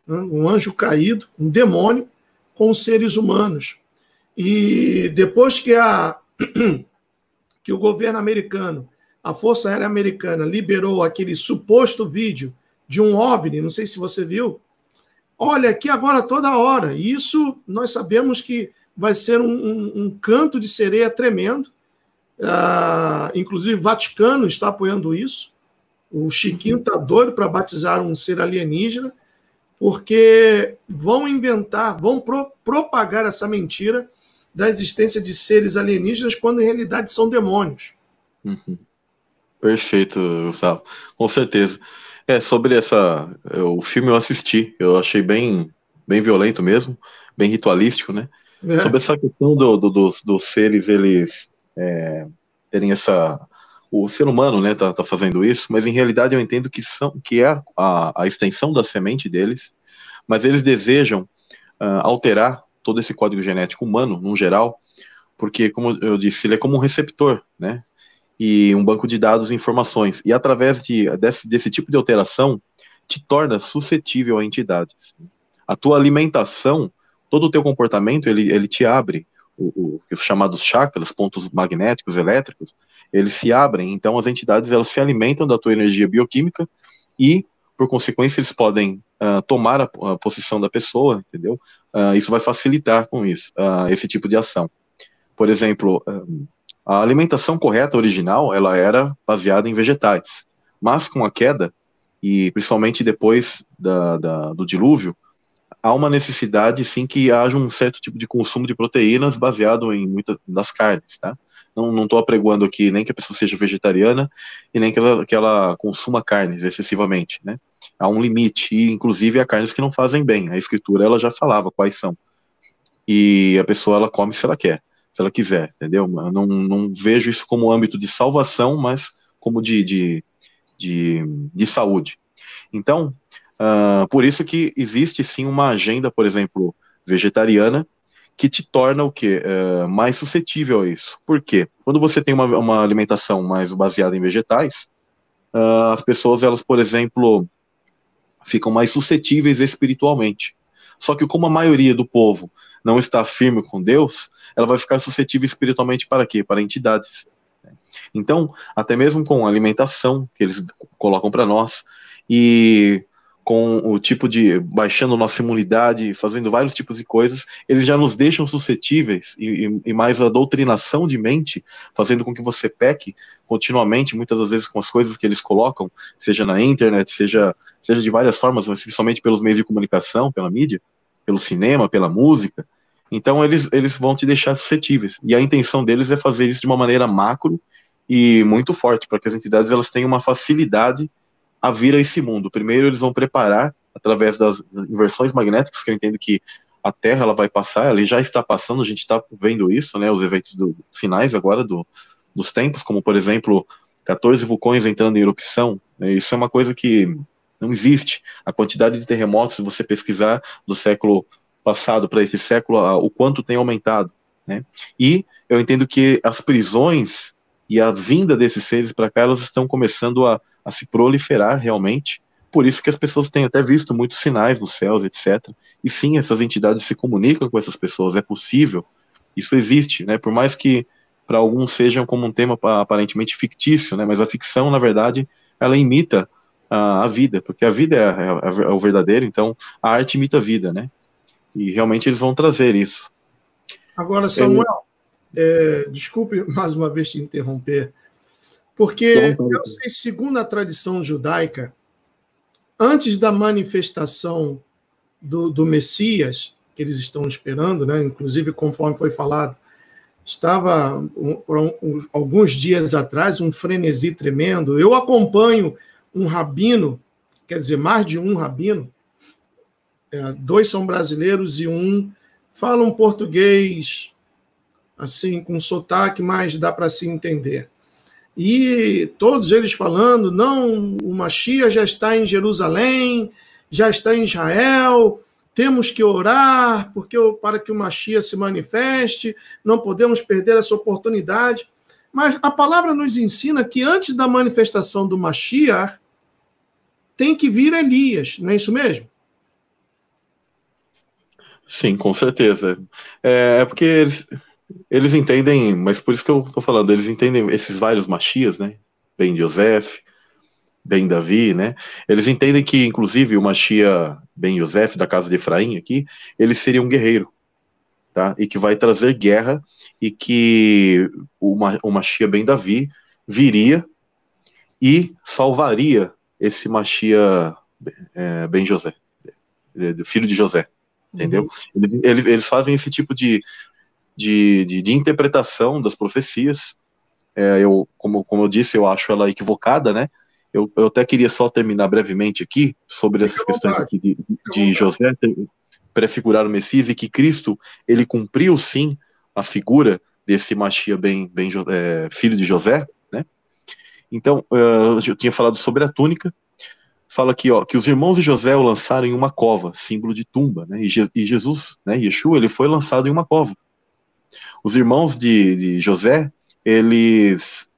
Speaker 2: um anjo caído, um demônio, com seres humanos? E depois que o governo americano, a Força Aérea Americana, liberou aquele suposto vídeo de um OVNI, não sei se você viu, olha, aqui agora toda hora, e isso nós sabemos que vai ser um canto de sereia tremendo, inclusive o Vaticano está apoiando isso, o Chiquinho está doido para batizar um ser alienígena, porque vão inventar, vão propagar essa mentira da existência de seres alienígenas, quando em realidade são demônios.
Speaker 3: Uhum. Perfeito, Gustavo. Com certeza. Sobre o filme eu assisti, eu achei bem violento mesmo, bem ritualístico, né? Sobre essa questão dos seres, eles terem o ser humano, né, tá fazendo isso, mas em realidade eu entendo que é a extensão da semente deles, mas eles desejam alterar todo esse código genético humano, no geral, porque, como eu disse, ele é como um receptor, né? E um banco de dados e informações. E através desse tipo de alteração, te torna suscetível a entidades. A tua alimentação, todo o teu comportamento, ele te abre. Os chamados chakras, pontos magnéticos, elétricos, eles se abrem. Então as entidades, elas se alimentam da tua energia bioquímica e, por consequência, eles podem tomar a posição da pessoa, entendeu? Isso vai facilitar com isso, esse tipo de ação. Por exemplo, a alimentação correta original, ela era baseada em vegetais, mas com a queda, e principalmente depois do dilúvio, há uma necessidade, sim, que haja um certo tipo de consumo de proteínas baseado em muitas das carnes, tá? Não estou apregoando aqui nem que a pessoa seja vegetariana e nem que ela consuma carnes excessivamente, né? Há um limite, e inclusive há carnes que não fazem bem. A escritura, ela já falava quais são. E a pessoa, ela come se ela quer, se ela quiser, entendeu? Eu não vejo isso como âmbito de salvação, mas como de saúde. Então, por isso que existe sim uma agenda, por exemplo, vegetariana, que te torna o quê? Mais suscetível a isso. Por quê? Quando você tem uma alimentação mais baseada em vegetais, as pessoas, elas, por exemplo, ficam mais suscetíveis espiritualmente. Só que como a maioria do povo não está firme com Deus, ela vai ficar suscetível espiritualmente para quê? Para entidades. Então, até mesmo com a alimentação que eles colocam para nós, e com o tipo de baixando nossa imunidade, fazendo vários tipos de coisas, eles já nos deixam suscetíveis, e mais a doutrinação de mente, fazendo com que você peque continuamente, muitas das vezes com as coisas que eles colocam, seja na internet, seja de várias formas, mas principalmente pelos meios de comunicação, pela mídia, pelo cinema, pela música. Então eles vão te deixar suscetíveis, e a intenção deles é fazer isso de uma maneira macro e muito forte, para que as entidades, elas tenham uma facilidade a vir a esse mundo. Primeiro eles vão preparar através das inversões magnéticas, que eu entendo que a Terra ela vai passar, ela já está passando, a gente está vendo isso, né, os eventos finais agora dos tempos, como, por exemplo, 14 vulcões entrando em erupção, né, isso é uma coisa que não existe. A quantidade de terremotos, se você pesquisar do século passado para esse século, o quanto tem aumentado, né? E eu entendo que as prisões e a vinda desses seres para cá, elas estão começando a se proliferar realmente. Por isso que as pessoas têm até visto muitos sinais nos céus, etc. E sim, essas entidades se comunicam com essas pessoas, é possível, isso existe, né? Por mais que para alguns sejam como um tema aparentemente fictício, né? Mas a ficção, na verdade, ela imita a vida, porque a vida é o verdadeiro, então a arte imita a vida, né? E realmente eles vão trazer isso.
Speaker 2: Agora, Samuel, desculpe mais uma vez te interromper, porque eu sei, segundo a tradição judaica, antes da manifestação do Messias, que eles estão esperando, né? Inclusive, conforme foi falado, estava, por alguns dias atrás, um frenesi tremendo. Eu acompanho um rabino, quer dizer, mais de um rabino, 2 são brasileiros e um fala um português, assim, com sotaque, mas dá para se entender. E todos eles falando, não, o Mashiach já está em Jerusalém, já está em Israel, temos que orar para que o Mashiach se manifeste, não podemos perder essa oportunidade. Mas a palavra nos ensina que antes da manifestação do Mashiach, tem que vir Elias, não é isso mesmo?
Speaker 3: Sim, com certeza. É porque eles entendem, mas por isso que eu estou falando, eles entendem esses vários Mashias, né? Ben Yosef, Ben Davi, né? Eles entendem que, inclusive, o Mashiach Ben Yosef, da casa de Efraim aqui, ele seria um guerreiro, tá? E que vai trazer guerra, e que o Mashiach Ben Davi viria e salvaria esse Mashiach Ben José, filho de José, entendeu? Eles fazem esse tipo de interpretação das profecias. Como eu disse, eu acho ela equivocada, né? Eu até queria só terminar brevemente aqui sobre essas questões aqui de José prefigurar o Messias, e que Cristo, ele cumpriu sim a figura desse Mashiach filho de José, né? Então, eu tinha falado sobre a túnica, fala aqui, ó, que os irmãos de José o lançaram em uma cova, símbolo de tumba, né? E Jesus, né, Yeshua, ele foi lançado em uma cova. Os irmãos de José, eles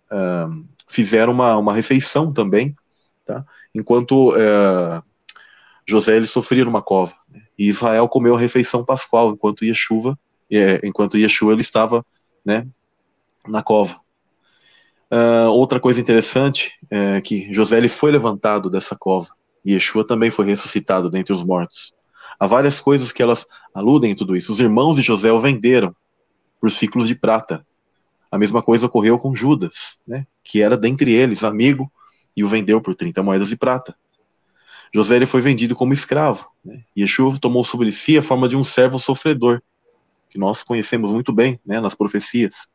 Speaker 3: fizeram uma refeição também, tá? Enquanto José ele sofria numa cova, né? E Israel comeu a refeição pascual, enquanto Yeshua ele estava, né, na cova. Outra coisa interessante é que José ele foi levantado dessa cova, e Yeshua também foi ressuscitado dentre os mortos. Há várias coisas que elas aludem em tudo isso. Os irmãos de José o venderam por ciclos de prata. A mesma coisa ocorreu com Judas, né, que era dentre eles amigo, e o vendeu por 30 moedas de prata. José ele foi vendido como escravo, né? Yeshua tomou sobre si a forma de um servo sofredor, que nós conhecemos muito bem, né, nas profecias.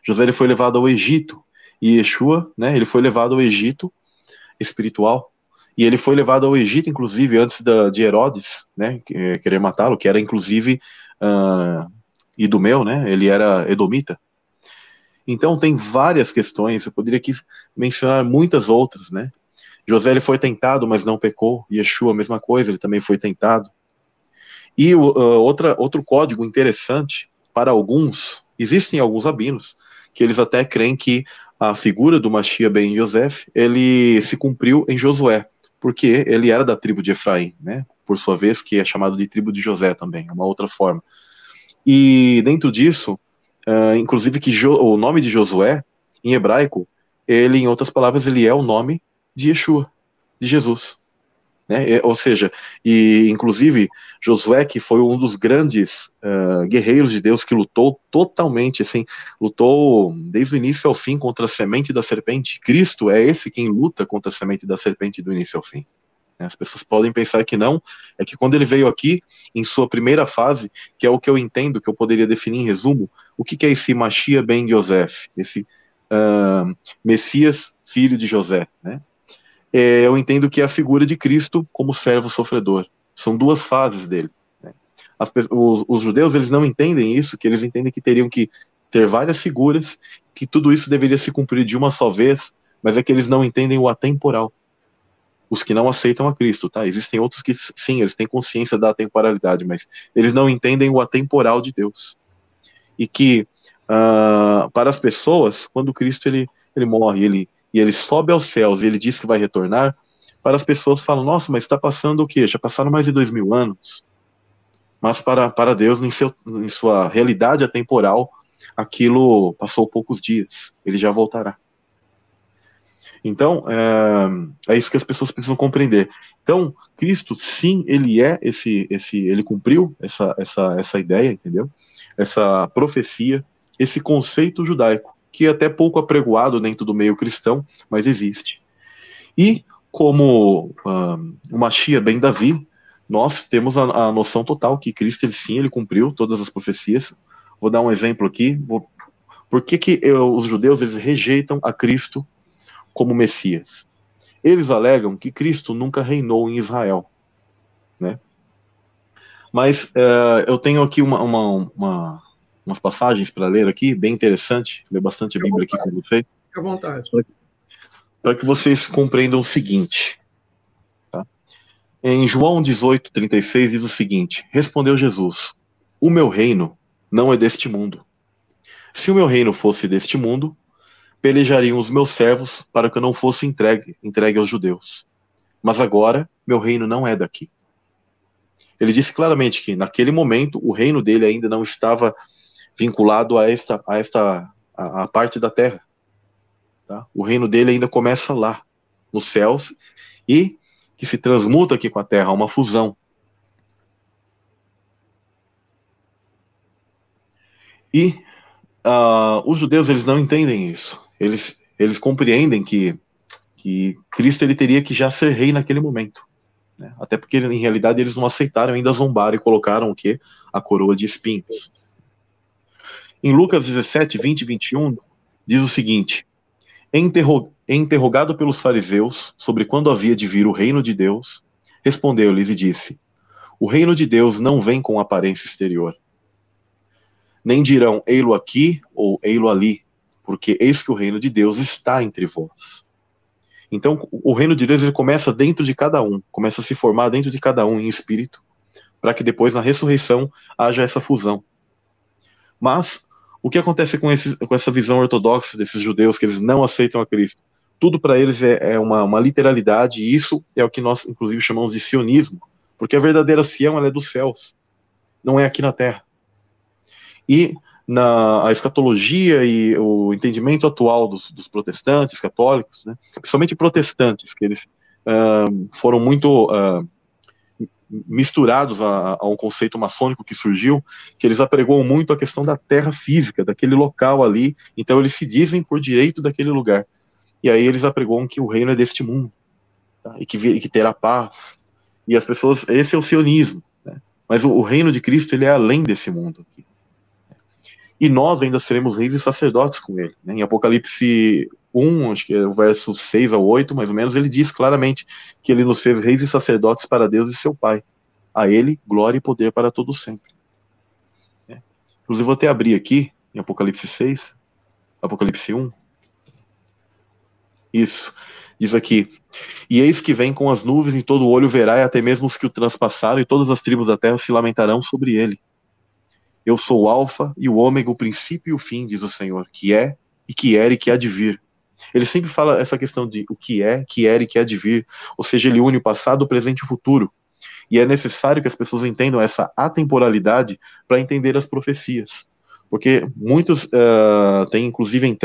Speaker 3: José ele foi levado ao Egito, e Yeshua, né, ele foi levado ao Egito espiritual, e ele foi levado ao Egito, inclusive, antes de Herodes, né, querer matá-lo, que era, inclusive, idumeu, né, ele era edomita. Então, tem várias questões, eu poderia aqui mencionar muitas outras, né. José ele foi tentado, mas não pecou. Yeshua, a mesma coisa, ele também foi tentado. E outro código interessante, para alguns, existem alguns rabinos, que eles até creem que a figura do Mashiach Ben Yosef, ele se cumpriu em Josué, porque ele era da tribo de Efraim, né? Por sua vez, que é chamado de tribo de José também, uma outra forma. E dentro disso, inclusive que o nome de Josué, em hebraico, ele, em outras palavras, ele é o nome de Yeshua, de Jesus, né? Ou seja, e inclusive Josué, que foi um dos grandes guerreiros de Deus, que lutou totalmente, assim, lutou desde o início ao fim contra a semente da serpente. Cristo é esse quem luta contra a semente da serpente do início ao fim. As pessoas podem pensar que não, é que quando ele veio aqui, em sua primeira fase, que é o que eu entendo, que eu poderia definir em resumo, o que é esse Mashiach Ben Yosef, esse Messias, filho de José, né? eu entendo que é a figura de Cristo como servo sofredor. São duas fases dele. Né? Os judeus, eles não entendem isso, que eles entendem que teriam que ter várias figuras, que tudo isso deveria se cumprir de uma só vez, mas é que eles não entendem o atemporal. Os que não aceitam a Cristo, tá? Existem outros que, sim, eles têm consciência da atemporalidade, mas eles não entendem o atemporal de Deus. E que, para as pessoas, quando Cristo ele morre, ele sobe aos céus e ele diz que vai retornar, para as pessoas falam, nossa, mas está passando o quê? Já passaram mais de 2000 anos. Mas para Deus, em sua realidade atemporal, aquilo passou poucos dias. Ele já voltará. Então, é isso que as pessoas precisam compreender. Então, Cristo, sim, ele ele cumpriu essa ideia, entendeu? Essa profecia, esse conceito judaico, que é até pouco apregoado dentro do meio cristão, mas existe. E, como o Mashiach ben Davi, nós temos a noção total que Cristo, ele cumpriu todas as profecias. Vou dar um exemplo aqui. Por que os judeus eles rejeitam a Cristo como Messias? Eles alegam que Cristo nunca reinou em Israel, né? Mas eu tenho aqui umas passagens para ler aqui, bem interessante, ler bastante a Bíblia aqui com você.
Speaker 2: Fique à vontade.
Speaker 3: Para que vocês compreendam o seguinte. Tá? Em João 18:36 diz o seguinte: respondeu Jesus, o meu reino não é deste mundo. Se o meu reino fosse deste mundo, pelejariam os meus servos para que eu não fosse entregue aos judeus. Mas agora, meu reino não é daqui. Ele disse claramente que, naquele momento, o reino dele ainda não estava vinculado a parte da terra. Tá? O reino dele ainda começa lá, nos céus, e que se transmuta aqui com a terra, uma fusão. E os judeus, eles não entendem isso. Eles compreendem que Cristo ele teria que já ser rei naquele momento. Né? Até porque, em realidade, eles não aceitaram, ainda zombaram e colocaram o quê? A coroa de espinhos. Em Lucas 17, 20 e 21, diz o seguinte: interrogado pelos fariseus sobre quando havia de vir o reino de Deus, respondeu-lhes e disse: o reino de Deus não vem com aparência exterior. Nem dirão, ei-lo aqui ou ei-lo ali, porque eis que o reino de Deus está entre vós. Então, o reino de Deus ele começa dentro de cada um, começa a se formar dentro de cada um em espírito, para que depois, na ressurreição, haja essa fusão. Mas, o que acontece com essa visão ortodoxa desses judeus, que eles não aceitam a Cristo? Tudo para eles é uma literalidade, e isso é o que nós, inclusive, chamamos de sionismo, porque a verdadeira Sião ela é dos céus, não é aqui na terra. E a escatologia e o entendimento atual dos protestantes, católicos, né, principalmente protestantes, que eles foram muito misturados a um conceito maçônico que surgiu, que eles apregoam muito a questão da terra física, daquele local ali, então eles se dizem por direito daquele lugar. E aí eles apregoam que o reino é deste mundo, tá? e que terá paz. E as pessoas, esse é o sionismo, né? Mas o reino de Cristo ele é além desse mundo aqui. E nós ainda seremos reis e sacerdotes com ele. Né? Em Apocalipse 1, acho que é o verso 6 ao 8, mais ou menos, ele diz claramente que ele nos fez reis e sacerdotes para Deus e seu Pai. A ele, glória e poder para todos sempre. Inclusive, vou até abrir aqui, em Apocalipse 6, Apocalipse 1. Isso. Diz aqui: e eis que vem com as nuvens, e todo olho verá, e até mesmo os que o transpassaram, e todas as tribos da terra se lamentarão sobre ele. Eu sou o alfa e o ômega, o princípio e o fim, diz o Senhor, que é, e que era, e que há de vir. Ele sempre fala essa questão de o que é, que era e que há de vir, ou seja, ele une o passado, o presente e o futuro. E é necessário que as pessoas entendam essa atemporalidade para entender as profecias. Porque muitos têm, inclusive,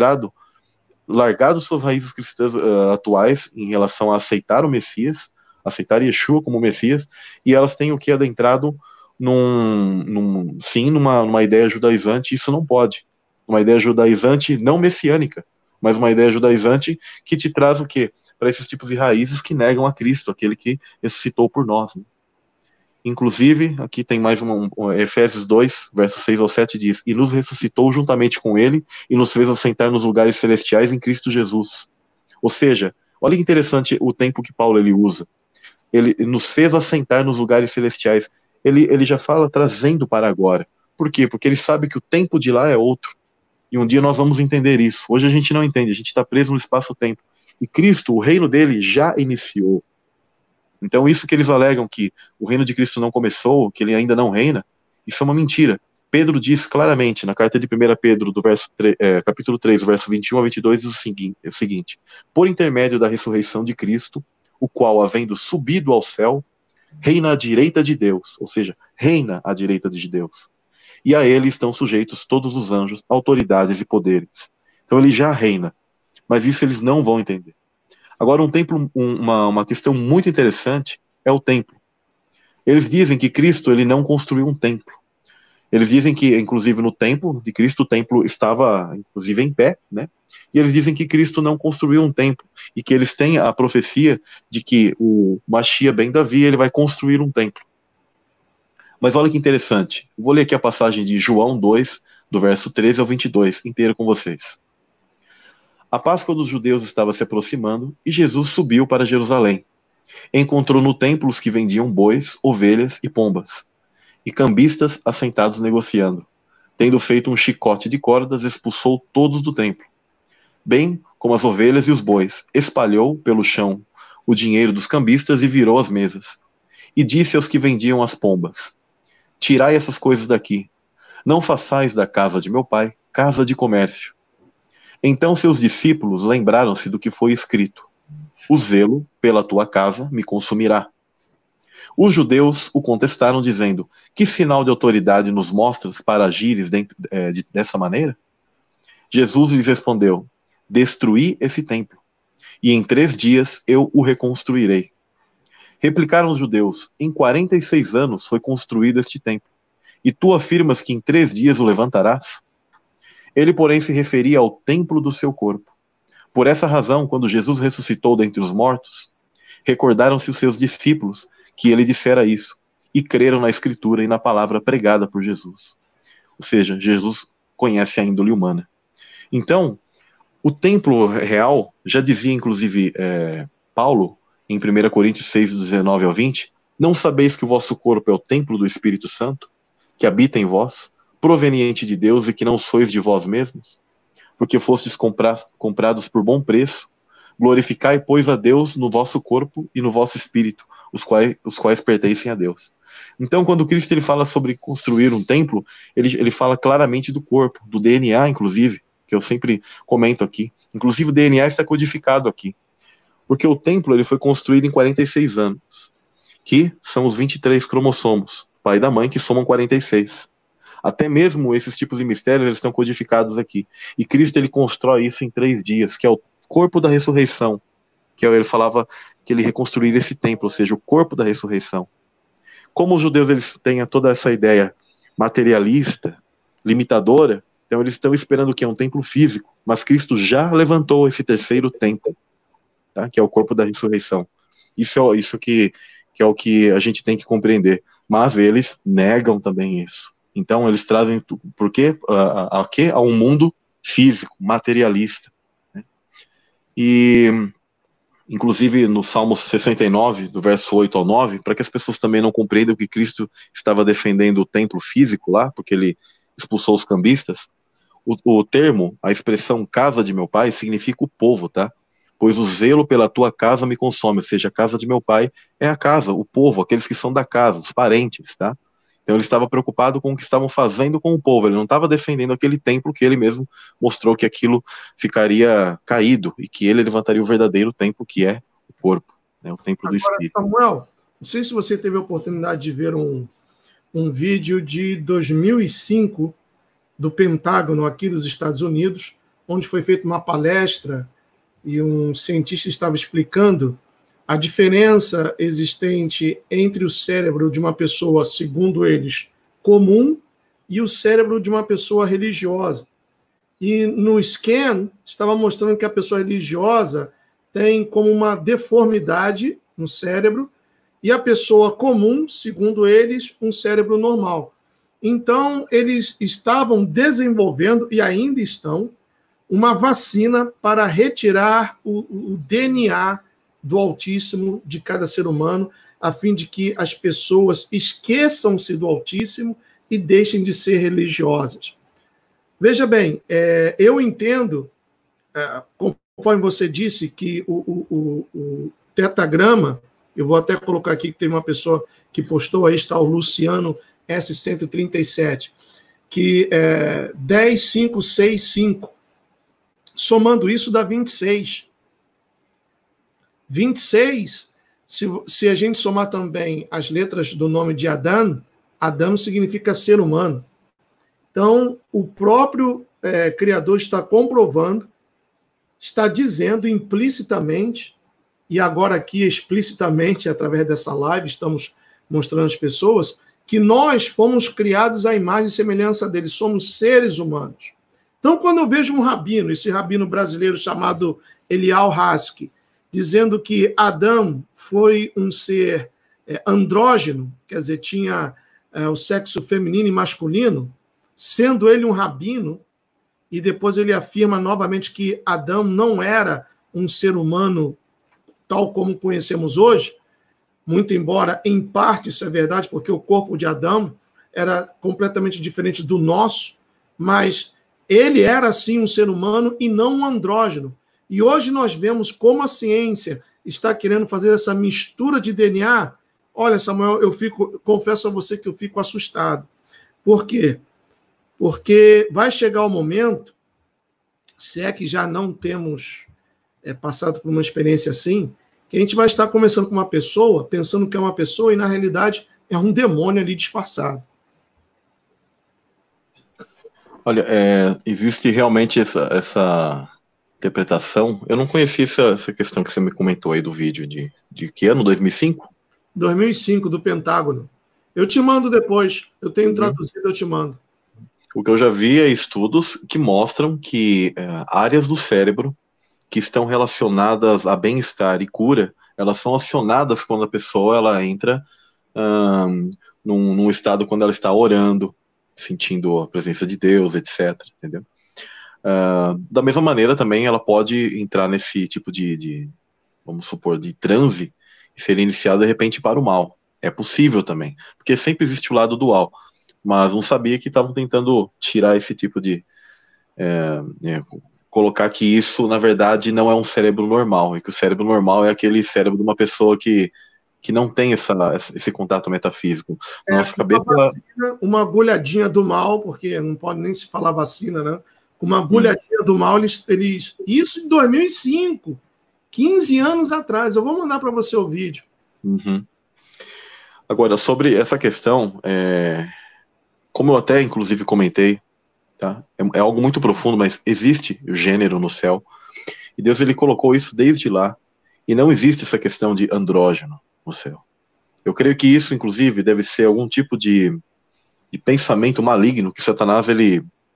Speaker 3: largado suas raízes cristãs atuais em relação a aceitar o Messias, aceitar Yeshua como Messias, e elas têm o que adentrado numa ideia judaizante. Isso não pode. Uma ideia judaizante não messiânica, mas uma ideia judaizante que te traz o quê? Para esses tipos de raízes que negam a Cristo, aquele que ressuscitou por nós. Né? Inclusive, aqui tem mais Efésios 2, versos 6 ao 7 diz: e nos ressuscitou juntamente com ele e nos fez assentar nos lugares celestiais em Cristo Jesus. Ou seja, Olha que interessante o tempo que Paulo ele usa. Ele nos fez assentar nos lugares celestiais. Ele já fala trazendo para agora. Por quê? Porque ele sabe que o tempo de lá é outro. E um dia nós vamos entender isso. Hoje a gente não entende, a gente está preso no espaço-tempo. E Cristo, o reino dele já iniciou. Então isso que eles alegam que o reino de Cristo não começou, que ele ainda não reina, isso é uma mentira. Pedro diz claramente, na carta de 1 Pedro, capítulo 3, verso 21 a 22, diz o seguinte: por intermédio da ressurreição de Cristo, o qual, havendo subido ao céu, reina à direita de Deus, ou seja, reina à direita de Deus. E a ele estão sujeitos todos os anjos, autoridades e poderes. Então ele já reina, mas isso eles não vão entender. Agora, uma questão muito interessante é o templo. Eles dizem que Cristo ele não construiu um templo. Eles dizem que, inclusive, no templo de Cristo, o templo estava, inclusive, em pé, né? E eles dizem que Cristo não construiu um templo, e que eles têm a profecia de que o Mashiach ben Davi, ele vai construir um templo. Mas olha que interessante. Vou ler aqui a passagem de João 2, do verso 13 ao 22, inteira com vocês. A Páscoa dos judeus estava se aproximando, e Jesus subiu para Jerusalém. Encontrou no templo os que vendiam bois, ovelhas e pombas, e cambistas assentados negociando. Tendo feito um chicote de cordas, expulsou todos do templo, bem como as ovelhas e os bois. Espalhou pelo chão o dinheiro dos cambistas e virou as mesas. E disse aos que vendiam as pombas: tirai essas coisas daqui. Não façais da casa de meu pai casa de comércio. Então seus discípulos lembraram-se do que foi escrito: o zelo pela tua casa me consumirá. Os judeus o contestaram, dizendo: que sinal de autoridade nos mostras para agires dessa maneira? Jesus lhes respondeu: destruí esse templo, e em 3 dias eu o reconstruirei. Replicaram os judeus: em 46 anos foi construído este templo, e tu afirmas que em 3 dias o levantarás? Ele, porém, se referia ao templo do seu corpo. Por essa razão, quando Jesus ressuscitou dentre os mortos, recordaram-se os seus discípulos que ele dissera isso, e creram na Escritura e na palavra pregada por Jesus. Ou seja, Jesus conhece a índole humana. Então, o templo real, já dizia inclusive Paulo, em 1 Coríntios 6, 19 ao 20, não sabeis que o vosso corpo é o templo do Espírito Santo, que habita em vós, proveniente de Deus, e que não sois de vós mesmos? Porque fostes comprados por bom preço. Glorificai, pois, a Deus no vosso corpo e no vosso espírito, os quais pertencem a Deus. Então, quando Cristo ele fala sobre construir um templo, ele fala claramente do corpo, do DNA, inclusive, que eu sempre comento aqui. Inclusive, o DNA está codificado aqui. Porque o templo ele foi construído em 46 anos, que são os 23 cromossomos, pai e da mãe, que somam 46. Até mesmo esses tipos de mistérios eles estão codificados aqui. E Cristo ele constrói isso em 3 dias, que é o corpo da ressurreição, que ele falava que ele reconstruiria esse templo, ou seja, o corpo da ressurreição. Como os judeus eles têm toda essa ideia materialista, limitadora, então eles estão esperando que é um templo físico, mas Cristo já levantou esse 3º templo, tá? Que é o corpo da ressurreição. Isso que é o que a gente tem que compreender. Mas eles negam também isso. Então eles trazem, por quê? A um mundo físico, materialista. Né? E, inclusive, no Salmo 69, do verso 8 ao 9, para que as pessoas também não compreendam que Cristo estava defendendo o templo físico lá, porque ele expulsou os cambistas, o termo, a expressão casa de meu pai, significa o povo, tá? Pois o zelo pela tua casa me consome, ou seja, a casa de meu pai é a casa, o povo, aqueles que são da casa, os parentes, tá? Então ele estava preocupado com o que estavam fazendo com o povo, ele não estava defendendo aquele templo que ele mesmo mostrou que aquilo ficaria caído e que ele levantaria o verdadeiro templo que é o corpo, né, o templo do Espírito.
Speaker 2: Samuel, não sei se você teve a oportunidade de ver um vídeo de 2005 do Pentágono aqui nos Estados Unidos, onde foi feita uma palestra e um cientista estava explicando a diferença existente entre o cérebro de uma pessoa, segundo eles, comum, e o cérebro de uma pessoa religiosa. E no scan, estava mostrando que a pessoa religiosa tem como uma deformidade no cérebro, e a pessoa comum, segundo eles, um cérebro normal. Então, eles estavam desenvolvendo, e ainda estão, uma vacina para retirar o DNA do Altíssimo de cada ser humano, a fim de que as pessoas esqueçam-se do Altíssimo e deixem de ser religiosas. Veja bem, eu entendo, conforme você disse, que o tetagrama, eu vou até colocar aqui que tem uma pessoa que postou, aí está o Luciano S137, que é 10,565. Somando isso dá 26. 26, se a gente somar também as letras do nome de Adão, Adão significa ser humano. Então, o próprio Criador está comprovando, está dizendo implicitamente, e agora aqui explicitamente, através dessa live, estamos mostrando às pessoas, que nós fomos criados à imagem e semelhança dele, somos seres humanos. Então, quando eu vejo um rabino, esse rabino brasileiro chamado Elial Haski, dizendo que Adão foi um ser andrógeno, quer dizer, tinha o sexo feminino e masculino, sendo ele um rabino, e depois ele afirma novamente que Adão não era um ser humano tal como conhecemos hoje, muito embora, em parte, isso é verdade, porque o corpo de Adão era completamente diferente do nosso, mas ele era, sim, um ser humano e não um andrógeno. E hoje nós vemos como a ciência está querendo fazer essa mistura de DNA. Olha, Samuel, confesso a você que eu fico assustado. Por quê? Porque vai chegar o momento, se é que já não temos passado por uma experiência assim, que a gente vai estar conversando com uma pessoa, pensando que é uma pessoa, e na realidade é um demônio ali disfarçado.
Speaker 3: Olha, existe realmente essa interpretação. Eu não conhecia essa questão que você me comentou aí do vídeo de que ano? 2005?
Speaker 2: 2005, do Pentágono. Eu te mando depois. Eu tenho traduzido, eu te mando.
Speaker 3: O que eu já vi é estudos que mostram que áreas do cérebro que estão relacionadas a bem-estar e cura, elas são acionadas quando a pessoa ela entra num estado quando ela está orando, sentindo a presença de Deus, etc. Entendeu? Da mesma maneira também ela pode entrar nesse tipo vamos supor, de transe e ser iniciado de repente para o mal. É possível também, porque sempre existe o lado dual, mas não sabia que estavam tentando tirar esse tipo de colocar que isso, na verdade, não é um cérebro normal, e que o cérebro normal é aquele cérebro de uma pessoa que não tem esse contato metafísico. Nossa cabeça...
Speaker 2: Uma agulhadinha do mal, porque não pode nem se falar vacina, né? Uma agulhadinha do mal, eles... Isso em 2005, 15 anos atrás. Eu vou mandar para você o vídeo.
Speaker 3: Uhum. Agora, sobre essa questão, como eu até, inclusive, comentei, tá? É algo muito profundo, mas existe o gênero no céu, e Deus ele colocou isso desde lá, e não existe essa questão de andrógeno no céu. Eu creio que isso, inclusive, deve ser algum tipo de pensamento maligno que Satanás,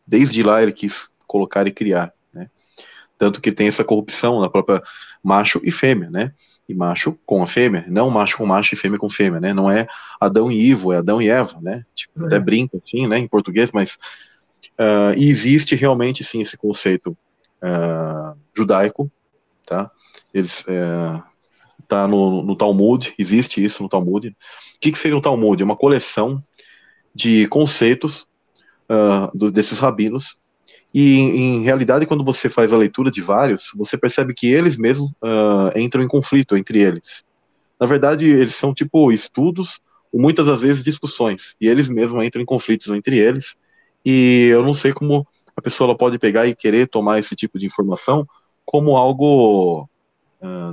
Speaker 3: desde lá, ele quis colocar e criar, né? Tanto que tem essa corrupção na própria macho e fêmea, né? E macho com a fêmea, não macho com macho e fêmea com fêmea, né? Não é Adão e Ivo, é Adão e Eva, né? Tipo, até brinca assim, né, em português, mas e existe realmente, sim, esse conceito judaico, tá? Eles tá no Talmud, existe isso no Talmud. O que seria o Talmud? É uma coleção de conceitos desses rabinos, e em realidade, quando você faz a leitura de vários, você percebe que eles mesmos entram em conflito entre eles. Na verdade, eles são tipo estudos, ou muitas das vezes discussões, e eles mesmos entram em conflitos entre eles, e eu não sei como a pessoa ela pode pegar e querer tomar esse tipo de informação como algo,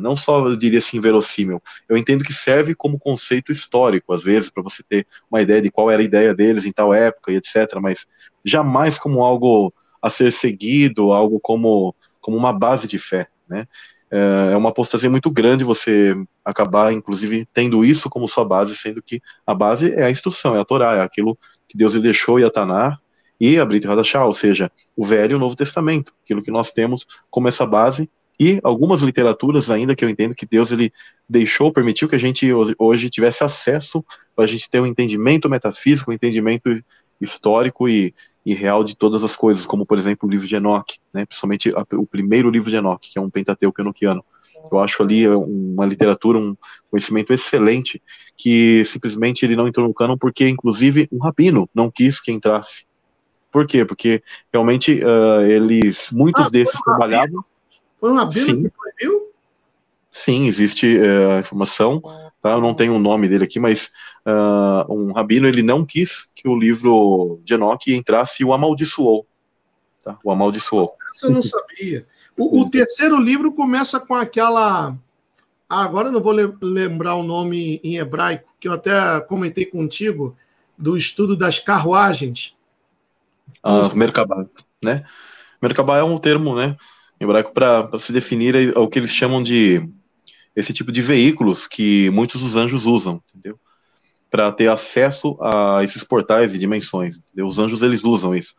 Speaker 3: não só, eu diria assim, verossímil. Eu entendo que serve como conceito histórico, às vezes, para você ter uma ideia de qual era a ideia deles em tal época e etc., mas jamais como algo a ser seguido, algo como uma base de fé, né? É uma apostasia muito grande você acabar, inclusive, tendo isso como sua base, sendo que a base é a instrução, é a Torá, é aquilo que Deus lhe deixou, e a Taná, e a Brit Hadashah, ou seja, o Velho e o Novo Testamento, aquilo que nós temos como essa base, e algumas literaturas ainda que eu entendo que Deus ele deixou, permitiu que a gente hoje tivesse acesso, para a gente ter um entendimento metafísico, um entendimento histórico e real de todas as coisas, como, por exemplo, o livro de Enoque, né? Principalmente o primeiro livro de Enoque, que é um Pentateuco enoquiano. Eu acho ali uma literatura, um conhecimento excelente, que simplesmente ele não entrou no cânon porque, inclusive, um rabino não quis que entrasse. Por quê? Porque, realmente, muitos desses trabalhavam...
Speaker 2: Foi um rabino
Speaker 3: Sim.
Speaker 2: que proibiu?
Speaker 3: Sim, existe a informação, tá? Eu não tenho o nome dele aqui, mas um rabino, ele não quis que o livro de Enoque entrasse e o amaldiçoou. Tá? O amaldiçoou.
Speaker 2: Isso eu não sabia. O terceiro livro começa com aquela... agora eu não vou lembrar o nome em hebraico, que eu até comentei contigo, do estudo das carruagens.
Speaker 3: Merkabah, né? Merkabah é um termo, né, em hebraico para se definir o que eles chamam de esse tipo de veículos que muitos dos anjos usam, entendeu? Para ter acesso a esses portais e dimensões, entendeu? Os anjos, eles usam isso.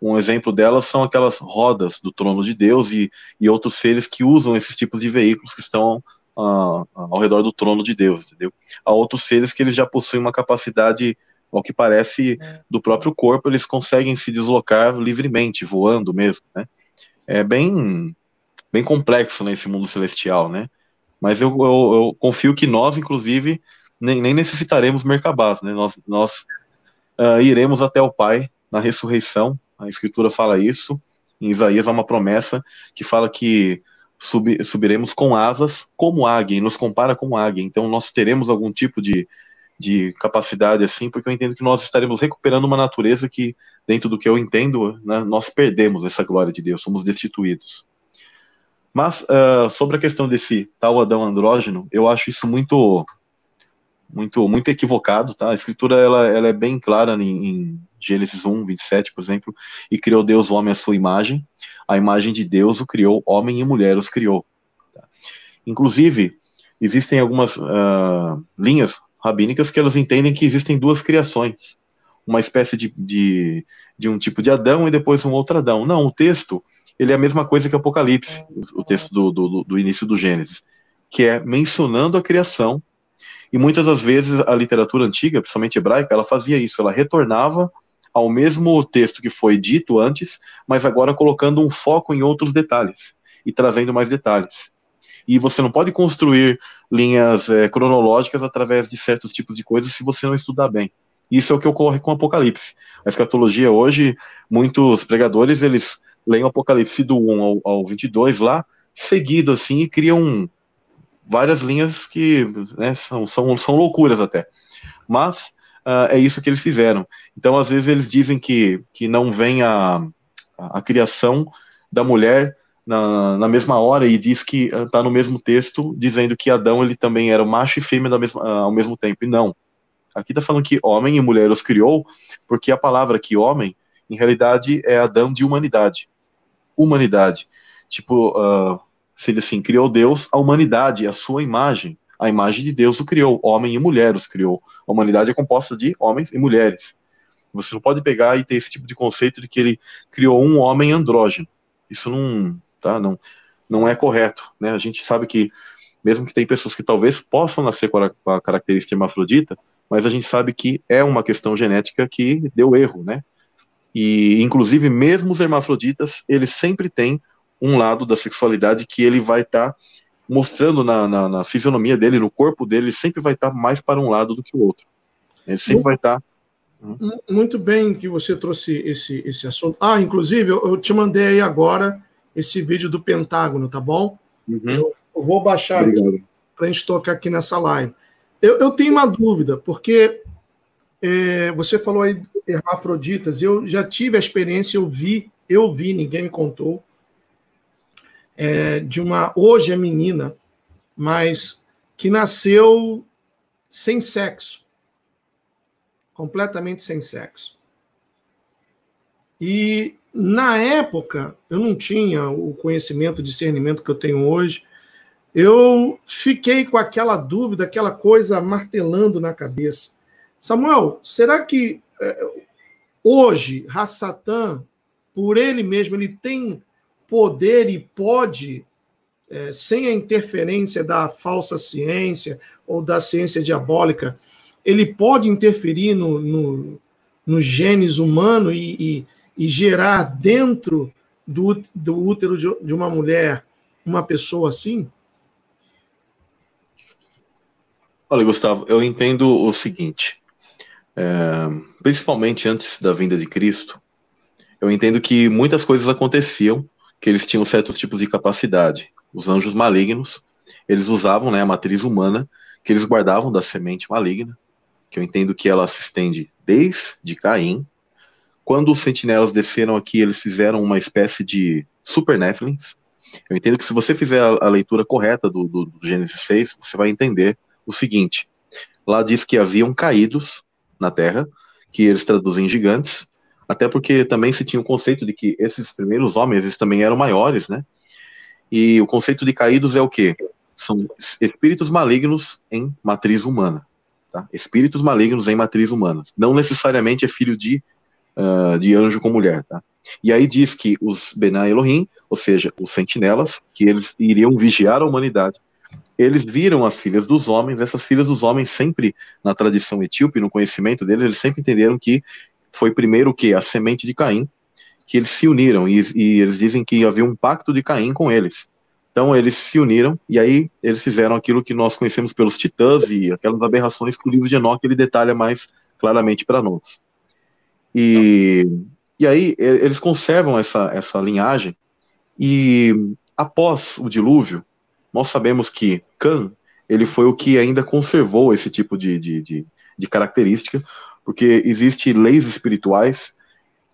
Speaker 3: Um exemplo delas são aquelas rodas do trono de Deus e outros seres que usam esses tipos de veículos que estão ao redor do trono de Deus, entendeu? Há outros seres que eles já possuem uma capacidade, ao que parece, do próprio corpo, eles conseguem se deslocar livremente, voando mesmo, né? É bem complexo nesse mundo celestial, né? Mas eu confio que nós, inclusive, nem necessitaremos Merkabahs, né? Nós iremos até o Pai na ressurreição. A Escritura fala isso. Em Isaías há uma promessa que fala que subiremos com asas como águia, e nos compara como águia. Então nós teremos algum tipo de capacidade assim, porque eu entendo que nós estaremos recuperando uma natureza que, dentro do que eu entendo, né, nós perdemos essa glória de Deus, somos destituídos. Mas sobre a questão desse tal Adão andrógeno, eu acho isso muito equivocado, tá? A Escritura ela é bem clara em Gênesis 1, 27, por exemplo, e criou Deus o homem à sua imagem, a imagem de Deus o criou, homem e mulher os criou. Tá? Inclusive, existem algumas linhas rabínicas que elas entendem que existem duas criações, uma espécie de um tipo de Adão e depois um outro Adão. Não, o texto ele é a mesma coisa que Apocalipse, o texto do início do Gênesis, que é mencionando a criação, e muitas das vezes a literatura antiga, principalmente hebraica, ela fazia isso, ela retornava ao mesmo texto que foi dito antes, mas agora colocando um foco em outros detalhes, e trazendo mais detalhes. E você não pode construir linhas cronológicas através de certos tipos de coisas se você não estudar bem. Isso é o que ocorre com o Apocalipse. A escatologia hoje, muitos pregadores, eles leem o Apocalipse do 1 ao 22 lá, seguido assim, e criam várias linhas que, né, são loucuras até. Mas é isso que eles fizeram. Então, às vezes, eles dizem que não vem a criação da mulher na mesma hora, e diz que está no mesmo texto, dizendo que Adão ele também era macho e fêmea ao mesmo tempo. E não. Aqui está falando que homem e mulher os criou, porque a palavra aqui, homem, em realidade é Adão de humanidade. Humanidade. Tipo, seria assim, criou Deus a humanidade, a sua imagem. A imagem de Deus o criou, homem e mulher os criou. A humanidade é composta de homens e mulheres. Você não pode pegar e ter esse tipo de conceito de que ele criou um homem andrógeno. Isso não é correto, né? A gente sabe que, mesmo que tem pessoas que talvez possam nascer com a característica hermafrodita, mas a gente sabe que é uma questão genética que deu erro, né? E, inclusive, mesmo os hermafroditas, eles sempre têm um lado da sexualidade que ele vai estar mostrando na fisionomia dele, no corpo dele, ele sempre vai estar mais para um lado do que o outro. Ele sempre vai estar...
Speaker 2: Muito bem que você trouxe esse assunto. Inclusive, eu te mandei aí agora esse vídeo do Pentágono, tá bom? Eu vou baixar aqui para a gente tocar aqui nessa live. Eu tenho uma dúvida, porque você falou aí hermafroditas, eu já tive a experiência, eu vi, ninguém me contou, hoje é menina, mas que nasceu sem sexo, completamente sem sexo. E na época eu não tinha o conhecimento, o discernimento que eu tenho hoje. Eu fiquei com aquela dúvida, aquela coisa martelando na cabeça. Samuel, será que hoje Hassatan, por ele mesmo, ele tem poder e pode, sem a interferência da falsa ciência ou da ciência diabólica, ele pode interferir no genes humano e gerar dentro do útero de uma mulher uma pessoa assim?
Speaker 3: Olha, Gustavo, eu entendo o seguinte, principalmente antes da vinda de Cristo, eu entendo que muitas coisas aconteciam, que eles tinham certos tipos de capacidade. Os anjos malignos, eles usavam, né, a matriz humana, que eles guardavam da semente maligna, que eu entendo que ela se estende desde Caim. Quando os sentinelas desceram aqui, eles fizeram uma espécie de super Néfilins. Eu entendo que se você fizer a leitura correta do Gênesis 6, você vai entender o seguinte. Lá diz que haviam caídos na terra, que eles traduzem gigantes, até porque também se tinha o conceito de que esses primeiros homens, eles também eram maiores, né? E o conceito de caídos é o quê? São espíritos malignos em matriz humana. Tá? Espíritos malignos em matriz humana. Não necessariamente é filho de anjo com mulher. Tá? E aí diz que os Benai Elohim, ou seja, os sentinelas, que eles iriam vigiar a humanidade, eles viram as filhas dos homens, essas filhas dos homens sempre, na tradição etíope, no conhecimento deles, eles sempre entenderam que foi primeiro o quê? A semente de Caim, que eles se uniram, e eles dizem que havia um pacto de Caim com eles. Então eles se uniram, e aí eles fizeram aquilo que nós conhecemos pelos titãs, e aquelas aberrações que o livro de Enoque ele detalha mais claramente para nós. E aí eles conservam essa linhagem, e após o dilúvio, nós sabemos que Cã, ele foi o que ainda conservou esse tipo de característica, porque existem leis espirituais,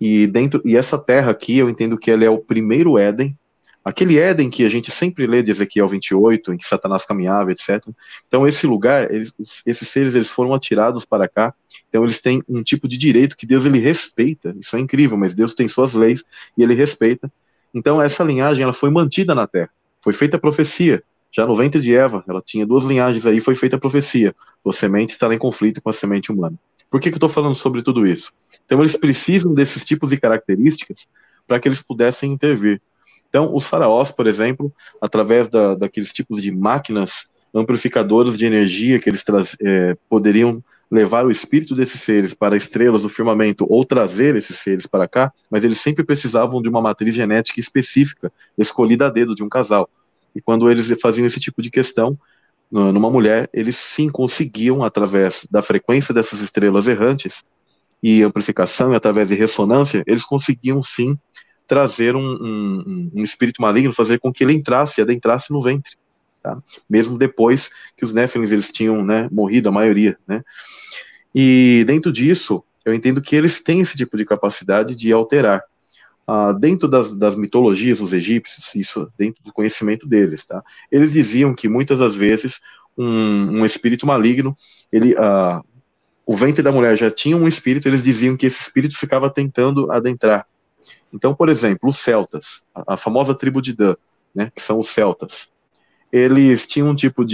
Speaker 3: e essa terra aqui, eu entendo que ela é o primeiro Éden, aquele Éden que a gente sempre lê de Ezequiel 28, em que Satanás caminhava, etc. Então esse lugar, esses seres, eles foram atirados para cá, então eles têm um tipo de direito que Deus ele respeita, isso é incrível, mas Deus tem suas leis e ele respeita. Então essa linhagem, ela foi mantida na terra, foi feita a profecia, já no ventre de Eva, ela tinha 2 linhagens aí, foi feita a profecia, a semente estará em conflito com a semente humana. Por que eu estou falando sobre tudo isso? Então eles precisam desses tipos de características para que eles pudessem intervir. Então os faraós, por exemplo, através daqueles tipos de máquinas amplificadoras de energia que eles poderiam levar o espírito desses seres para estrelas do firmamento ou trazer esses seres para cá, mas eles sempre precisavam de uma matriz genética específica, escolhida a dedo de um casal. E quando eles faziam esse tipo de questão, numa mulher, eles sim conseguiam, através da frequência dessas estrelas errantes e amplificação, e através de ressonância, eles conseguiam sim trazer um espírito maligno, fazer com que ele adentrasse no ventre, tá? Mesmo depois que os Néfilins eles tinham, né, morrido, a maioria, né? E dentro disso, eu entendo que eles têm esse tipo de capacidade de alterar. Dentro das mitologias dos egípcios, isso dentro do conhecimento deles, tá? Eles diziam que muitas das vezes um espírito maligno, o ventre da mulher já tinha um espírito, eles diziam que esse espírito ficava tentando adentrar. Então, por exemplo, os celtas, a famosa tribo de Dan, né, que são os celtas, eles tinham um tipo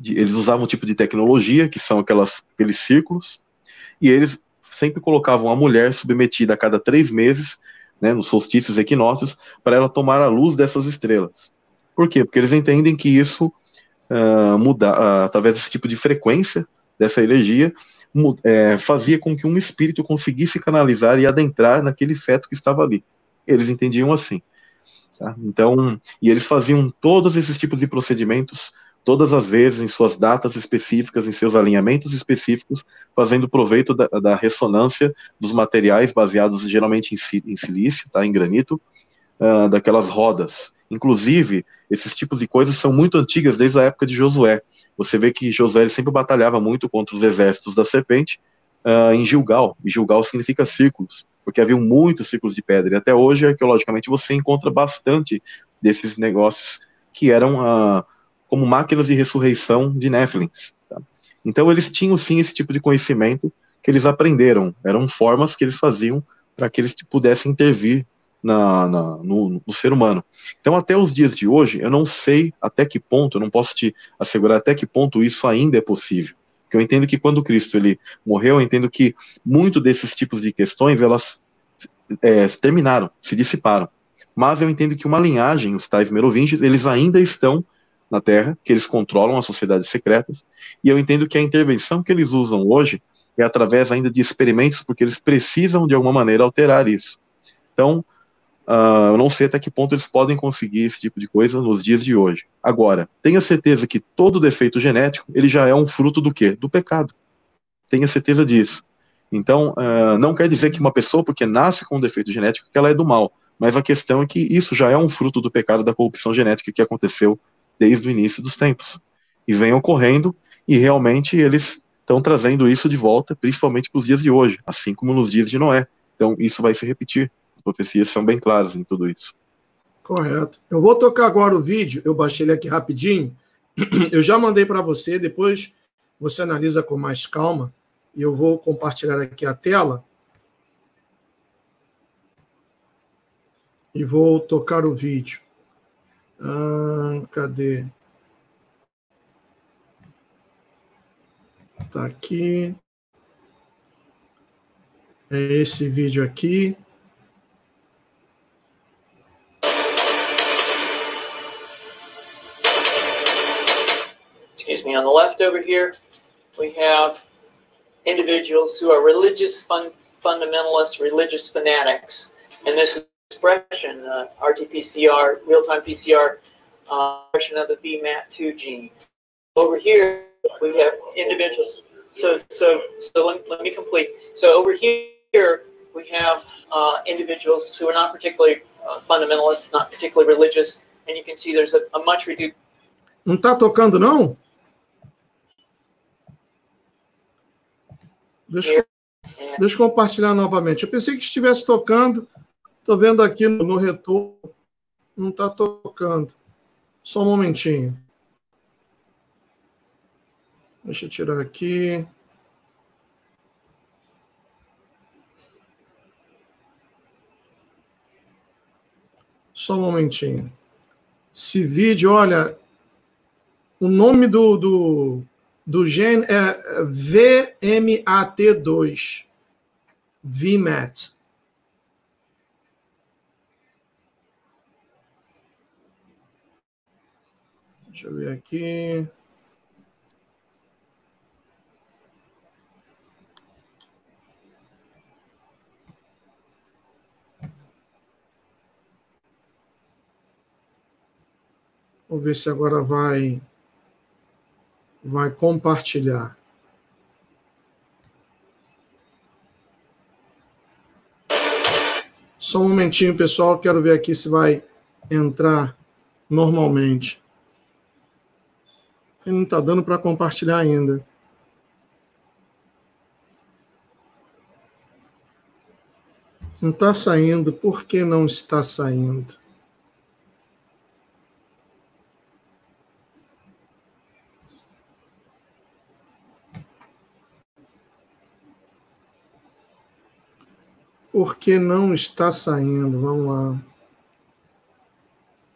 Speaker 3: eles usavam um tipo de tecnologia, que são aqueles círculos, e eles sempre colocavam a mulher submetida a cada 3 meses, né, nos solstícios e equinócios, para ela tomar a luz dessas estrelas. Por quê? Porque eles entendem que isso através desse tipo de frequência, dessa energia, fazia com que um espírito conseguisse canalizar e adentrar naquele feto que estava ali. Eles entendiam assim. Tá? Então, e eles faziam todos esses tipos de procedimentos todas as vezes, em suas datas específicas, em seus alinhamentos específicos, fazendo proveito da ressonância dos materiais baseados geralmente em silício, tá, em granito, daquelas rodas. Inclusive, esses tipos de coisas são muito antigas, desde a época de Josué. Você vê que Josué sempre batalhava muito contra os exércitos da serpente em Gilgal, e Gilgal significa círculos, porque havia muitos círculos de pedra, e até hoje, arqueologicamente, você encontra bastante desses negócios que eram como máquinas de ressurreição de Néfilins. Tá? Então eles tinham sim esse tipo de conhecimento que eles aprenderam, eram formas que eles faziam para que eles pudessem intervir no ser humano. Então até os dias de hoje, eu não sei até que ponto, eu não posso te assegurar até que ponto isso ainda é possível. Porque eu entendo que quando Cristo ele morreu, eu entendo que muito desses tipos de questões, elas terminaram, se dissiparam. Mas eu entendo que uma linhagem, os tais merovingios, eles ainda estão na Terra, que eles controlam as sociedades secretas, e eu entendo que a intervenção que eles usam hoje, é através ainda de experimentos, porque eles precisam de alguma maneira alterar isso. Então, eu não sei até que ponto eles podem conseguir esse tipo de coisa nos dias de hoje. Agora, tenha certeza que todo defeito genético, ele já é um fruto do quê? Do pecado. Tenha certeza disso. Então, não quer dizer que uma pessoa, porque nasce com um defeito genético, que ela é do mal. Mas a questão é que isso já é um fruto do pecado da corrupção genética que aconteceu desde o início dos tempos. E vem ocorrendo, e realmente eles estão trazendo isso de volta, principalmente para os dias de hoje, assim como nos dias de Noé. Então, isso vai se repetir. As profecias são bem claras em tudo isso.
Speaker 2: Correto. Eu vou tocar agora o vídeo, eu baixei ele aqui rapidinho. Eu já mandei para você, depois você analisa com mais calma. E eu vou compartilhar aqui a tela. E vou tocar o vídeo. Cadê? Tá aqui. É esse vídeo aqui.
Speaker 4: Excuse me, on the left over here, we have individuals who are religious fundamentalists, religious fanatics. And this expression, RT-PCR, real-time PCR, expression of the VMAT2 gene. Over here, we have individuals. So let me complete. So over here, we have individuals who are not particularly fundamentalists, not particularly religious, and you can see there's a much reduced.
Speaker 2: Não está tocando, não? Deixa eu compartilhar novamente. Eu pensei que estivesse tocando. Estou vendo aqui no retorno. Não está tocando. Só um momentinho. Deixa eu tirar aqui. Só um momentinho. Esse vídeo, olha, o nome do gene é VMAT2. VMAT. Deixa eu ver aqui. Vamos ver se agora vai compartilhar. Só um momentinho, pessoal. Quero ver aqui se vai entrar normalmente. Não está dando para compartilhar ainda. Não está saindo. Por que não está saindo? Por que não está saindo? Vamos lá.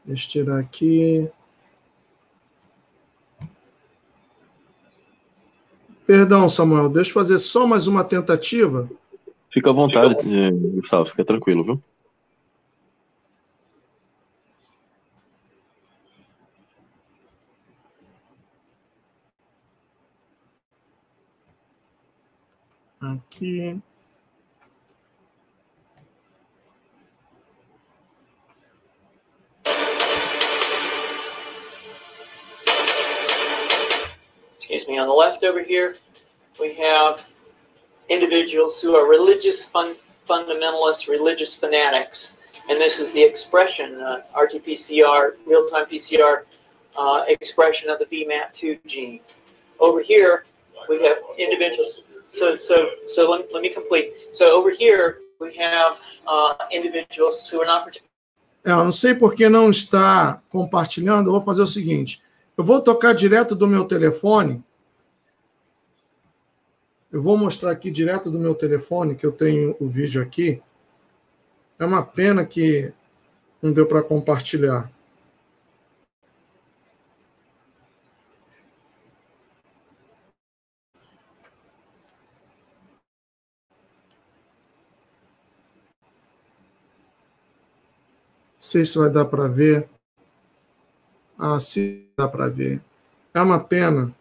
Speaker 2: Deixa eu tirar aqui. Perdão, Samuel. Deixa eu fazer só mais uma tentativa.
Speaker 3: Fica à vontade, Gustavo. Fica tranquilo, viu?
Speaker 2: Aqui.
Speaker 4: Excuse me, on the left over here, we have individuals who are religious fundamentalists, religious fanatics. And this is the expression, RT-PCR, real-time PCR, expression of the VMAT2 gene. Over here, we have individuals. So let me complete. So over here, we have individuals who are not particularly.
Speaker 2: Eu não sei por que não está compartilhando. Eu vou fazer o seguinte. Eu vou tocar direto do meu telefone. Eu vou mostrar aqui direto do meu telefone, que eu tenho o vídeo aqui. É uma pena que não deu para compartilhar. Não sei se vai dar para ver. Ah, sim, dá para ver. É uma pena.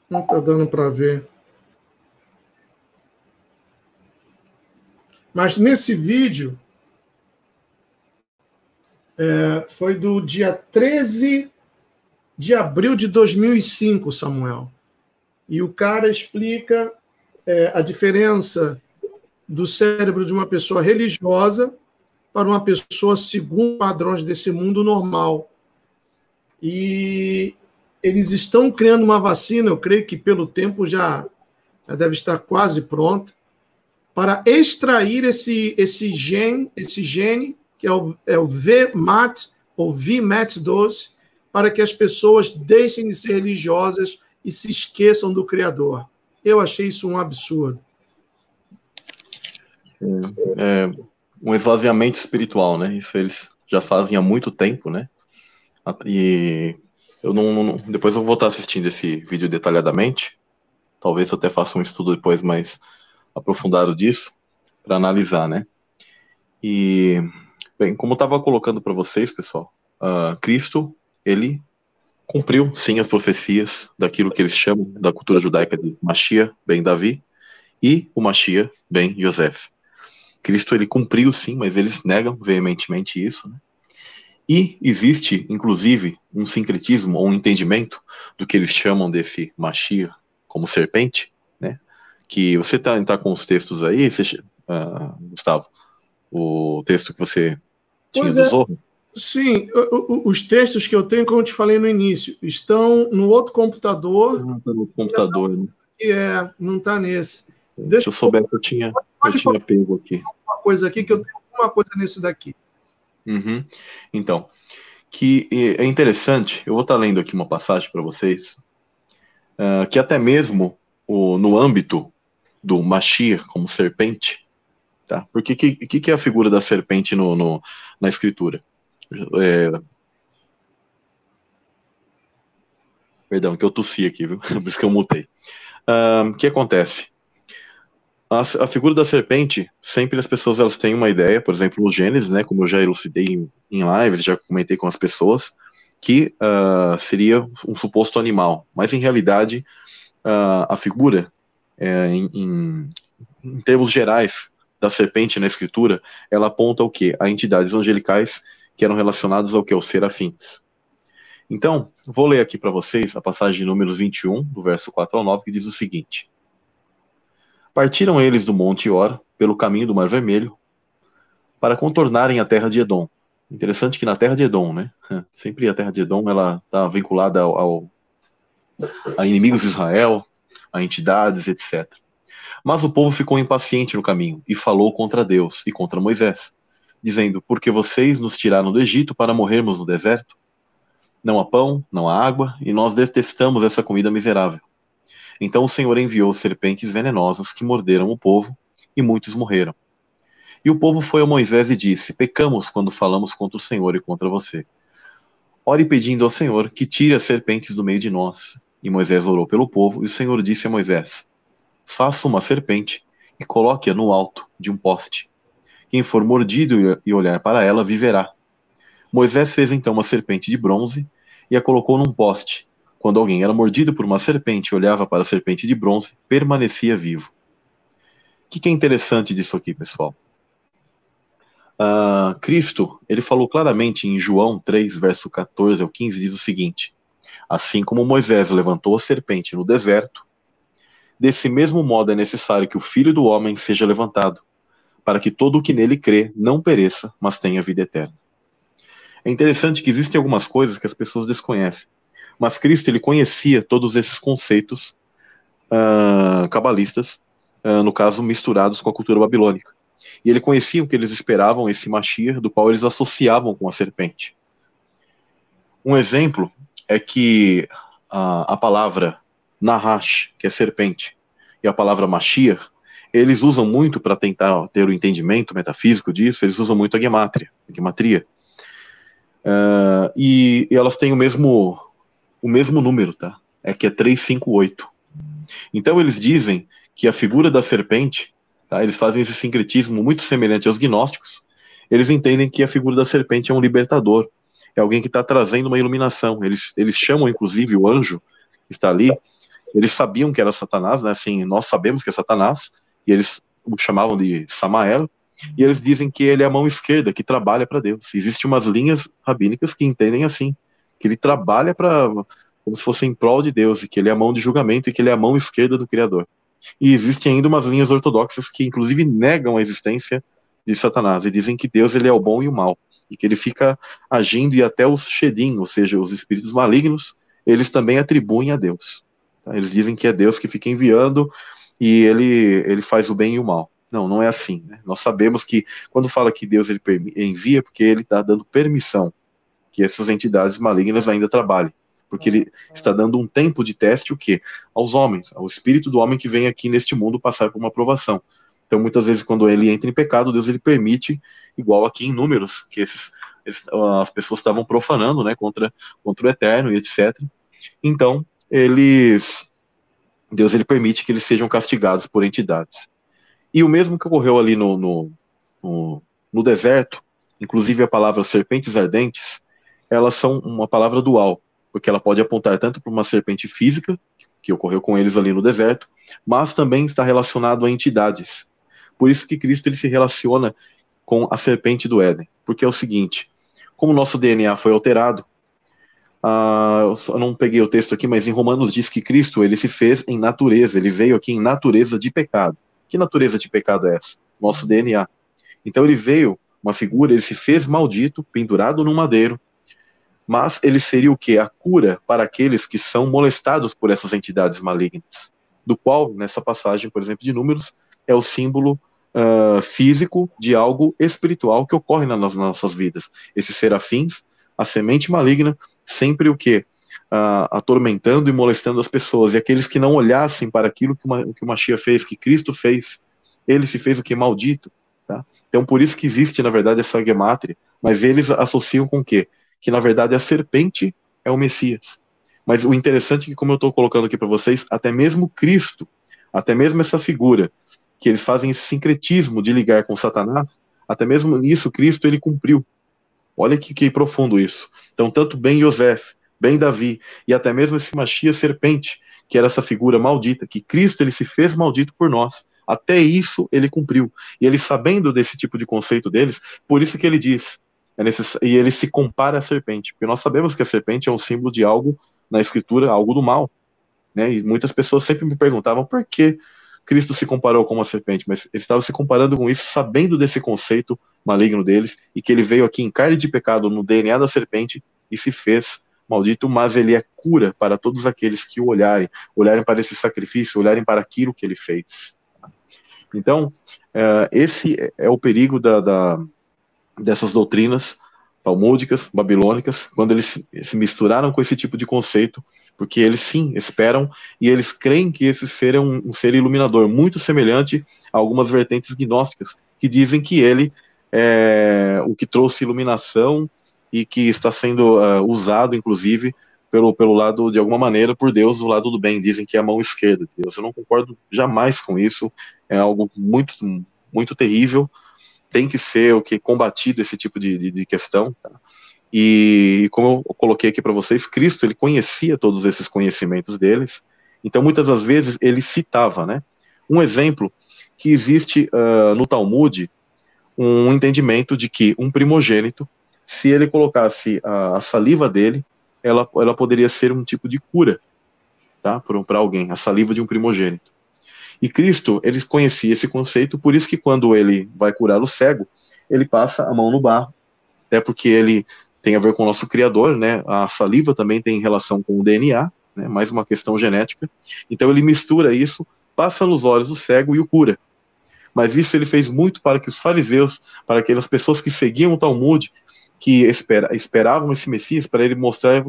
Speaker 2: Não está dando para ver. Mas nesse vídeo, foi do dia 13 de abril de 2005, Samuel. E o cara explica a diferença do cérebro de uma pessoa religiosa para uma pessoa segundo padrões desse mundo normal. E eles estão criando uma vacina, eu creio que pelo tempo já deve estar quase pronta, para extrair esse gene, que é o VMAT, ou VMAT12, para que as pessoas deixem de ser religiosas e se esqueçam do Criador. Eu achei isso um absurdo.
Speaker 3: Um esvaziamento espiritual, né? Isso eles já fazem há muito tempo, né? E eu depois eu vou estar assistindo esse vídeo detalhadamente. Talvez eu até faça um estudo depois mais aprofundado disso para analisar, né? E bem, como eu estava colocando para vocês, pessoal, Cristo, ele cumpriu sim as profecias daquilo que eles chamam da cultura judaica de Mashiach ben Davi e o Mashiach ben Yosef. Cristo, ele cumpriu sim, mas eles negam veementemente isso, né? E existe, inclusive, um sincretismo ou um entendimento do que eles chamam desse Mashiach como serpente, né? Que você tá com os textos aí, Gustavo, o texto que você tinha do Zohar?
Speaker 2: Sim, os textos que eu tenho, como eu te falei no início, estão no outro computador.
Speaker 3: Está no computador, né?
Speaker 2: Não está nesse.
Speaker 3: Se eu soubesse, eu tinha pego aqui.
Speaker 2: Uma coisa aqui, que eu tenho uma coisa nesse daqui.
Speaker 3: Uhum. Então, que é interessante, eu vou estar lendo aqui uma passagem para vocês, que até mesmo no âmbito do Mashiach como serpente, tá? Porque que é a figura da serpente na escritura? Perdão, que eu tossi aqui, viu? Por isso que eu mutei. O que acontece? A figura da serpente, sempre as pessoas elas têm uma ideia, por exemplo, no Gênesis, né, como eu já elucidei em lives, já comentei com as pessoas, que seria um suposto animal. Mas, em realidade, a figura, em termos gerais, da serpente na escritura, ela aponta o quê? A entidades angelicais que eram relacionadas ao que? Aos serafins. Então, vou ler aqui para vocês a passagem de Números 21, do verso 4 ao 9, que diz o seguinte: Partiram eles do Monte Or, pelo caminho do Mar Vermelho, para contornarem a terra de Edom. Interessante que na terra de Edom, né? Sempre a terra de Edom, ela está vinculada a inimigos de Israel, a entidades, etc. Mas o povo ficou impaciente no caminho e falou contra Deus e contra Moisés, dizendo: Porque vocês nos tiraram do Egito para morrermos no deserto? Não há pão, não há água, e nós detestamos essa comida miserável. Então o Senhor enviou serpentes venenosas que morderam o povo, e muitos morreram. E o povo foi a Moisés e disse: Pecamos quando falamos contra o Senhor e contra você. Ore pedindo ao Senhor que tire as serpentes do meio de nós. E Moisés orou pelo povo, e o Senhor disse a Moisés: Faça uma serpente e coloque-a no alto de um poste. Quem for mordido e olhar para ela, viverá. Moisés fez então uma serpente de bronze e a colocou num poste. Quando alguém era mordido por uma serpente e olhava para a serpente de bronze, permanecia vivo. O que é interessante disso aqui, pessoal? Cristo, ele falou claramente em João 3, verso 14 ao 15, diz o seguinte: Assim como Moisés levantou a serpente no deserto, desse mesmo modo é necessário que o Filho do Homem seja levantado, para que todo o que nele crê não pereça, mas tenha vida eterna. É interessante que existem algumas coisas que as pessoas desconhecem, mas Cristo, ele conhecia todos esses conceitos cabalistas, no caso, misturados com a cultura babilônica. E ele conhecia o que eles esperavam, esse Mashiach, do qual eles associavam com a serpente. Um exemplo é que a palavra Nahash, que é serpente, e a palavra Mashiach, eles usam muito para tentar ter o entendimento metafísico disso, eles usam muito a gematria. E elas têm o mesmo número, tá? Que é 358. Então eles dizem que a figura da serpente, tá? Eles fazem esse sincretismo muito semelhante aos gnósticos. Eles entendem que a figura da serpente é um libertador, é alguém que está trazendo uma iluminação. Eles chamam, inclusive, o anjo que está ali, eles sabiam que era Satanás, né? Assim, nós sabemos que é Satanás, e eles o chamavam de Samael, e eles dizem que ele é a mão esquerda, que trabalha para Deus. Existem umas linhas rabínicas que entendem assim, que ele trabalha para, como se fosse em prol de Deus, e que ele é a mão de julgamento, e que ele é a mão esquerda do Criador. E existem ainda umas linhas ortodoxas que inclusive negam a existência de Satanás, e dizem que Deus ele é o bom e o mal, e que ele fica agindo, e até os shedim, ou seja, os espíritos malignos, eles também atribuem a Deus. Tá? Eles dizem que é Deus que fica enviando, e ele faz o bem e o mal. Não, não é assim, né? Nós sabemos que quando fala que Deus ele envia, porque ele está dando permissão que essas entidades malignas ainda trabalhem, porque ele está dando um tempo de teste, o quê? Aos homens, ao espírito do homem que vem aqui neste mundo passar por uma provação. Então, muitas vezes, quando ele entra em pecado, Deus ele permite, igual aqui em Números, que as pessoas estavam profanando, né, contra o Eterno e etc. Então, Deus ele permite que eles sejam castigados por entidades. E o mesmo que ocorreu ali no deserto, inclusive a palavra serpentes ardentes, elas são uma palavra dual, porque ela pode apontar tanto para uma serpente física, que ocorreu com eles ali no deserto, mas também está relacionado a entidades. Por isso que Cristo ele se relaciona com a serpente do Éden, porque é o seguinte, como o nosso DNA foi alterado, eu não peguei o texto aqui, mas em Romanos diz que Cristo ele se fez em natureza, ele veio aqui em natureza de pecado. Que natureza de pecado é essa? Nosso DNA. Então ele veio, uma figura, ele se fez maldito, pendurado num madeiro, mas ele seria o quê? A cura para aqueles que são molestados por essas entidades malignas, do qual, nessa passagem, por exemplo, de Números, é o símbolo físico de algo espiritual que ocorre nas nossas vidas. Esses serafins, a semente maligna, sempre o quê? Atormentando e molestando as pessoas, e aqueles que não olhassem para aquilo que o Mashiach fez, que Cristo fez, ele se fez o que? Maldito. Tá? Então, por isso que existe, na verdade, essa gemátria, mas eles associam com o quê? Que, na verdade, a serpente é o Messias. Mas o interessante é que, como eu estou colocando aqui para vocês, até mesmo Cristo, até mesmo essa figura, que eles fazem esse sincretismo de ligar com Satanás, até mesmo nisso Cristo ele cumpriu. Olha que profundo isso. Então, tanto Ben Yosef, Ben Davi, e até mesmo esse Mashiach serpente, que era essa figura maldita, que Cristo ele se fez maldito por nós. Até isso ele cumpriu. E ele, sabendo desse tipo de conceito deles, por isso que ele diz, e ele se compara à serpente, porque nós sabemos que a serpente é um símbolo de algo na Escritura, algo do mal. Né? E muitas pessoas sempre me perguntavam por que Cristo se comparou com uma serpente, mas ele estava se comparando com isso, sabendo desse conceito maligno deles, e que ele veio aqui em carne de pecado, no DNA da serpente, e se fez maldito, mas ele é cura para todos aqueles que o olharem para esse sacrifício, olharem para aquilo que ele fez. Então, esse é o perigo dessas doutrinas talmúdicas, babilônicas, quando eles se misturaram com esse tipo de conceito, porque eles sim esperam e eles creem que esse ser é um ser iluminador, muito semelhante a algumas vertentes gnósticas, que dizem que ele é o que trouxe iluminação e que está sendo usado, inclusive, pelo lado, de alguma maneira, por Deus, do lado do bem. Dizem que é a mão esquerda de Deus. Eu não concordo jamais com isso, é algo muito, muito terrível. Tem que ser o que combatido esse tipo de questão, tá? E como eu coloquei aqui para vocês, Cristo ele conhecia todos esses conhecimentos deles, então muitas das vezes ele citava, né? Um exemplo que existe no Talmud um entendimento de que um primogênito, se ele colocasse a saliva dele, ela poderia ser um tipo de cura, tá? Para alguém, a saliva de um primogênito. E Cristo, ele conhecia esse conceito, por isso que quando ele vai curar o cego, ele passa a mão no barro, até porque ele tem a ver com o nosso Criador, né? A saliva também tem relação com o DNA, né? Mais uma questão genética. Então ele mistura isso, passa nos olhos do cego e o cura. Mas isso ele fez muito para que os fariseus, para aquelas pessoas que seguiam o Talmud, que esperavam esse Messias, para ele mostrar,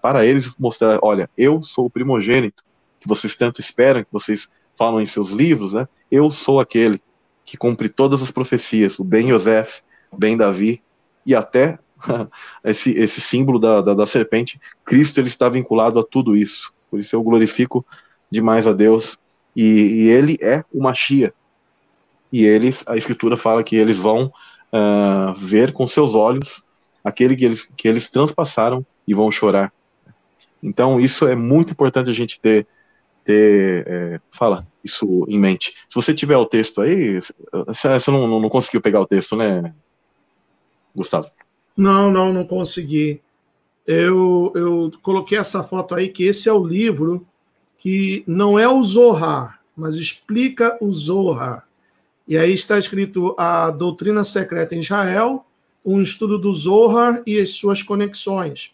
Speaker 3: para eles mostrar, olha, eu sou o primogênito, que vocês tanto esperam, que vocês falam em seus livros, né? Eu sou aquele que cumpre todas as profecias, o Ben Yosef, Ben Davi, e até esse símbolo da serpente, Cristo ele está vinculado a tudo isso. Por isso eu glorifico demais a Deus, e ele é o Mashiach. E a Escritura fala que eles vão ver com seus olhos aquele que eles transpassaram e vão chorar. Então isso é muito importante a gente ter ter fala isso em mente. Se você tiver o texto aí, você não conseguiu pegar o texto, né, Gustavo?
Speaker 2: Não consegui. Eu coloquei essa foto aí, que esse é o livro que não é o Zohar, mas explica o Zohar. E aí está escrito A Doutrina Secreta em Israel, um estudo do Zohar e as suas conexões,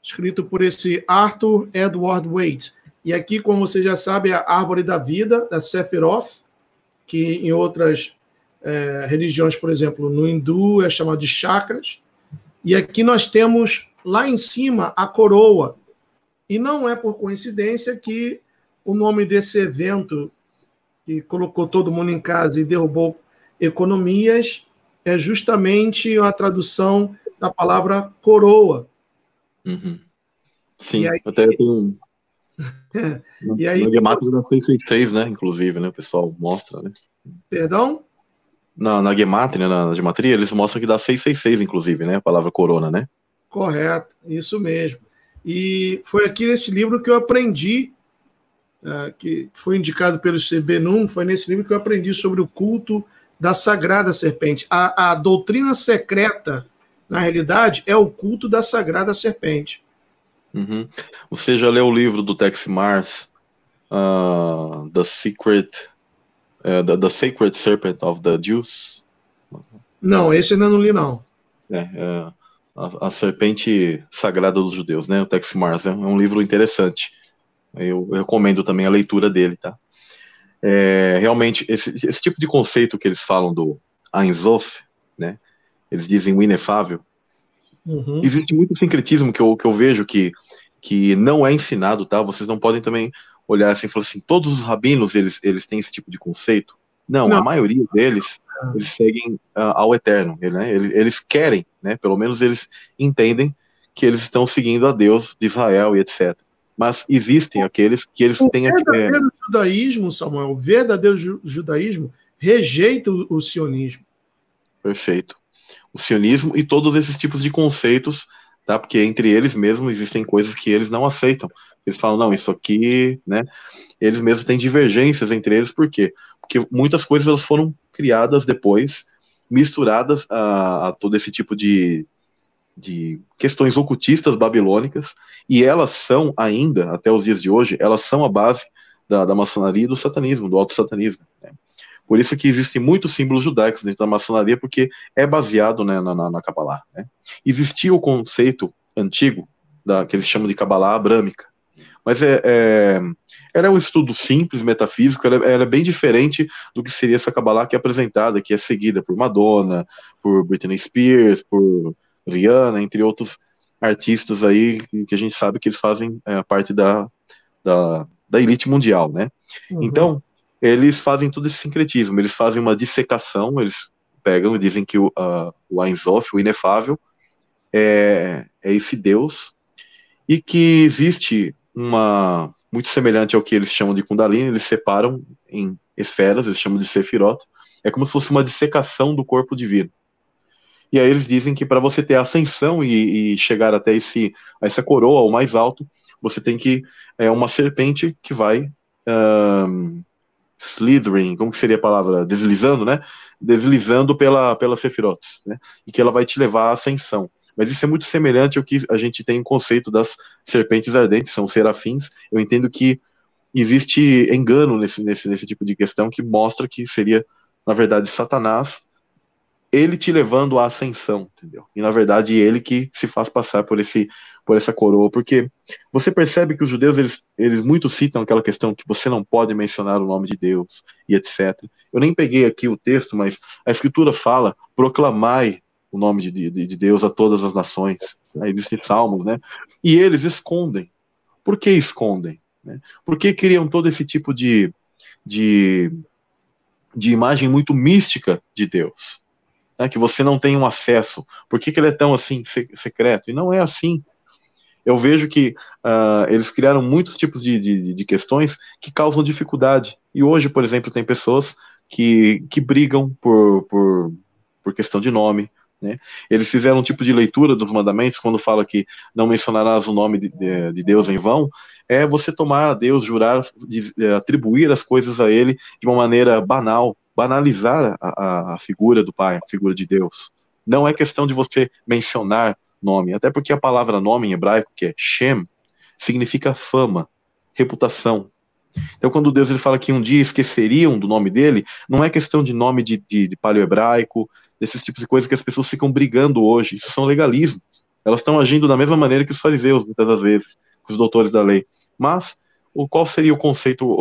Speaker 2: escrito por esse Arthur Edward Waite. E aqui, como você já sabe, é a Árvore da Vida, da Sephiroth, que em outras religiões, por exemplo, no hindu é chamado de chakras. E aqui nós temos lá em cima a coroa. E não é por coincidência que o nome desse evento, que colocou todo mundo em casa e derrubou economias, é justamente a tradução da palavra coroa.
Speaker 3: Uhum. Sim,
Speaker 2: E aí,
Speaker 3: até tem
Speaker 2: e aí,
Speaker 3: na Gematria da 666, né, inclusive, né, o pessoal mostra, né?
Speaker 2: perdão?
Speaker 3: Na Gematria, na Gematria, eles mostram que dá 666, inclusive, né, a palavra corona, né?
Speaker 2: Correto, isso mesmo. E foi aqui nesse livro que eu aprendi, que foi indicado pelo C.B. Num, foi nesse livro que eu aprendi sobre o culto da Sagrada Serpente. A doutrina secreta, na realidade, é o culto da Sagrada Serpente.
Speaker 3: Uhum. Você já leu o livro do Tex Mars, The Sacred Serpent of the Jews?
Speaker 2: Não, esse ainda não li, não.
Speaker 3: A Serpente Sagrada dos Judeus, né? O Tex Mars é um livro interessante. Eu recomendo também a leitura dele, tá? Realmente, esse tipo de conceito que eles falam do Ein Sof, né? Eles dizem o inefável.
Speaker 2: Uhum.
Speaker 3: Existe muito sincretismo que eu vejo que não é ensinado, tá? Vocês não podem também olhar assim e falar assim, todos os rabinos, eles têm esse tipo de conceito? Não, a maioria deles, eles seguem ao eterno, né? Eles querem, né? Pelo menos eles entendem que eles estão seguindo a Deus de Israel e etc. Mas existem aqueles que eles têm...
Speaker 2: O verdadeiro judaísmo, Samuel, o verdadeiro judaísmo rejeita o sionismo.
Speaker 3: Perfeito. O sionismo e todos esses tipos de conceitos, tá? Porque entre eles mesmos existem coisas que eles não aceitam. Eles falam, não, isso aqui, né? Eles mesmos têm divergências entre eles, por quê? Porque muitas coisas elas foram criadas depois, misturadas a todo esse tipo de questões ocultistas babilônicas, e elas são ainda, até os dias de hoje, elas são a base da maçonaria e do satanismo, do autossatanismo, né? Por isso que existem muitos símbolos judaicos dentro da maçonaria, porque é baseado, né, na Kabbalah, né? Existia o conceito antigo, que eles chamam de Kabbalah abrâmica, mas era um estudo simples, metafísico, ela é bem diferente do que seria essa Kabbalah que é apresentada, que é seguida por Madonna, por Britney Spears, por Rihanna, entre outros artistas aí que a gente sabe que eles fazem parte da elite mundial, né?
Speaker 2: Uhum.
Speaker 3: Então, eles fazem todo esse sincretismo, eles fazem uma dissecação, eles pegam e dizem que o Ein Sof, o inefável, é esse Deus, e que existe muito semelhante ao que eles chamam de Kundalini, eles separam em esferas, eles chamam de Sefirot, é como se fosse uma dissecação do corpo divino. E aí eles dizem que para você ter ascensão e chegar até essa coroa, o mais alto, você tem que uma serpente que vai slithering, como que seria a palavra? Deslizando, né? Deslizando pela Sefirot, né? E que ela vai te levar à ascensão. Mas isso é muito semelhante ao que a gente tem em conceito das serpentes ardentes, são serafins. Eu entendo que existe engano nesse tipo de questão que mostra que seria, na verdade, Satanás, ele te levando à ascensão, entendeu? E, na verdade, ele que se faz passar por essa coroa, porque você percebe que os judeus, eles muito citam aquela questão que você não pode mencionar o nome de Deus, e etc. Eu nem peguei aqui o texto, mas a Escritura fala, proclamai o nome de Deus a todas as nações, né? Existem salmos, né? E eles escondem. Por que escondem? Né? Por que criam todo esse tipo de imagem muito mística de Deus? Né, que você não tem um acesso. Por que ele é tão assim secreto? E não é assim. Eu vejo que eles criaram muitos tipos de questões que causam dificuldade. E hoje, por exemplo, tem pessoas que brigam por questão de nome, né? Eles fizeram um tipo de leitura dos mandamentos, quando fala que não mencionarás o nome de Deus em vão, é você tomar a Deus, jurar, atribuir as coisas a Ele de uma maneira banal, banalizar a figura do Pai, a figura de Deus. Não é questão de você mencionar nome, até porque a palavra nome em hebraico, que é Shem, significa fama, reputação. Então, quando Deus ele fala que um dia esqueceriam do nome dele, não é questão de nome de paleo-hebraico, desses tipos de coisas que as pessoas ficam brigando hoje. Isso são legalismos. Elas estão agindo da mesma maneira que os fariseus, muitas das vezes, que os doutores da lei. Mas, qual seria o conceito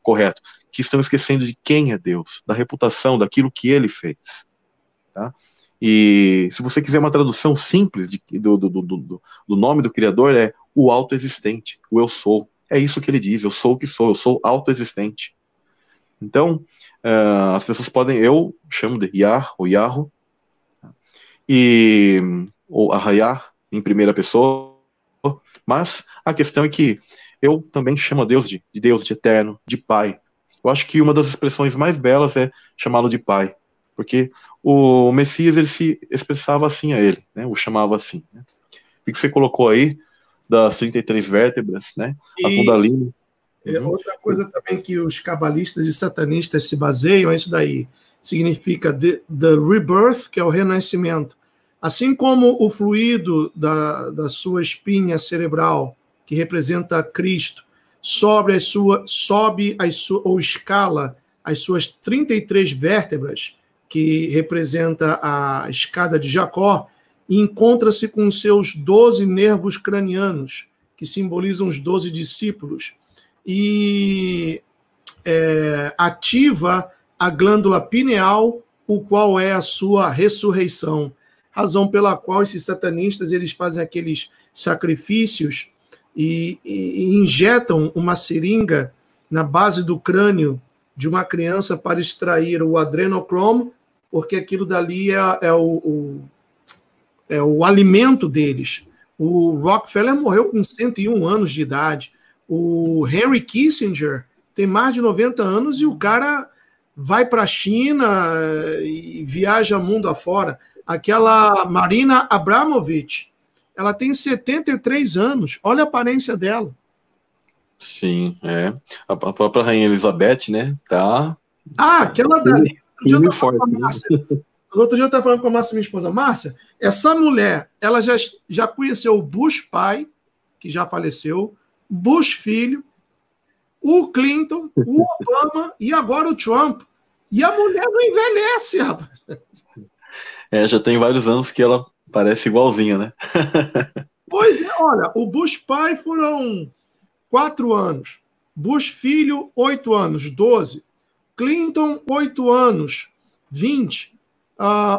Speaker 3: correto? Que estão esquecendo de quem é Deus, da reputação, daquilo que ele fez. Tá? E se você quiser uma tradução simples do nome do Criador, é o autoexistente, o eu sou. É isso que ele diz, eu sou o que sou, eu sou autoexistente. Então, as pessoas podem, eu chamo de Yah, ou Yahoo, ou Ahayah, em primeira pessoa, mas a questão é que eu também chamo a Deus de Deus, de eterno, de Pai. Eu acho que uma das expressões mais belas é chamá-lo de Pai, porque o Messias, ele se expressava assim a ele, né, o chamava assim. Né? O que você colocou aí, das 33 vértebras, né? A Kundalini.
Speaker 2: Outra coisa também que os cabalistas e satanistas se baseiam é isso daí. Significa the rebirth, que é o renascimento. Assim como o fluido da sua espinha cerebral, que representa Cristo, sobe ou escala as suas 33 vértebras, que representa a escada de Jacó, e encontra-se com seus 12 nervos cranianos, que simbolizam os 12 discípulos, e ativa a glândula pineal, o qual é a sua ressurreição. Razão pela qual esses satanistas eles fazem aqueles sacrifícios e injetam uma seringa na base do crânio de uma criança para extrair o adrenocromo, porque aquilo dali é o alimento deles. O Rockefeller morreu com 101 anos de idade. O Henry Kissinger tem mais de 90 anos e o cara vai para a China e viaja mundo afora. Aquela Marina Abramovich, ela tem 73 anos. Olha a aparência dela.
Speaker 3: Sim, é. A própria Rainha Elizabeth, né? Tá.
Speaker 2: Aquela dali. Outro dia eu estava falando com a Márcia, minha esposa. Márcia, essa mulher, ela já conheceu o Bush pai, que já faleceu, Bush filho, o Clinton, o Obama e agora o Trump. E a mulher não envelhece, rapaz.
Speaker 3: Já tem vários anos que ela parece igualzinha, né?
Speaker 2: Pois é, olha, o Bush pai foram 4 anos, Bush filho, 8 anos, 12, Clinton, 8 anos, 20,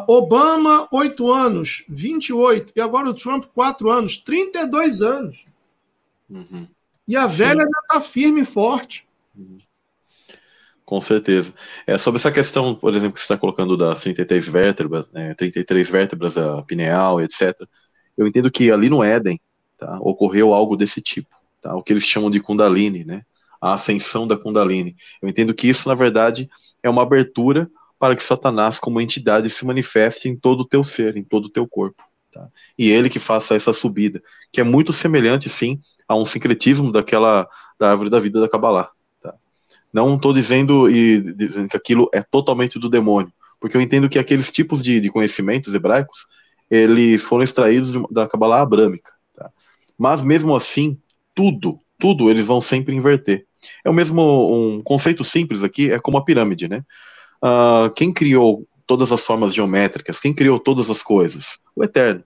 Speaker 2: Obama, 8 anos, 28, e agora o Trump, 4 anos, 32 anos.
Speaker 3: Uhum.
Speaker 2: E a velha já está firme e forte.
Speaker 3: Uhum. Com certeza. Sobre essa questão, por exemplo, que você está colocando das 33 vértebras, né, 33 vértebras a pineal, etc., eu entendo que ali no Éden, tá, ocorreu algo desse tipo, tá, o que eles chamam de Kundalini, né, a ascensão da Kundalini. Eu entendo que isso, na verdade, é uma abertura para que Satanás, como entidade, se manifeste em todo o teu ser, em todo o teu corpo. Tá? E ele que faça essa subida, que é muito semelhante, sim, a um sincretismo da árvore da vida da Kabbalah. Tá? Não estou dizendo que aquilo é totalmente do demônio, porque eu entendo que aqueles tipos de conhecimentos hebraicos, eles foram extraídos da Kabbalah abrâmica. Tá? Mas mesmo assim, tudo eles vão sempre inverter. É o mesmo, um conceito simples aqui, é como a pirâmide, né? Quem criou todas as formas geométricas, quem criou todas as coisas? O Eterno.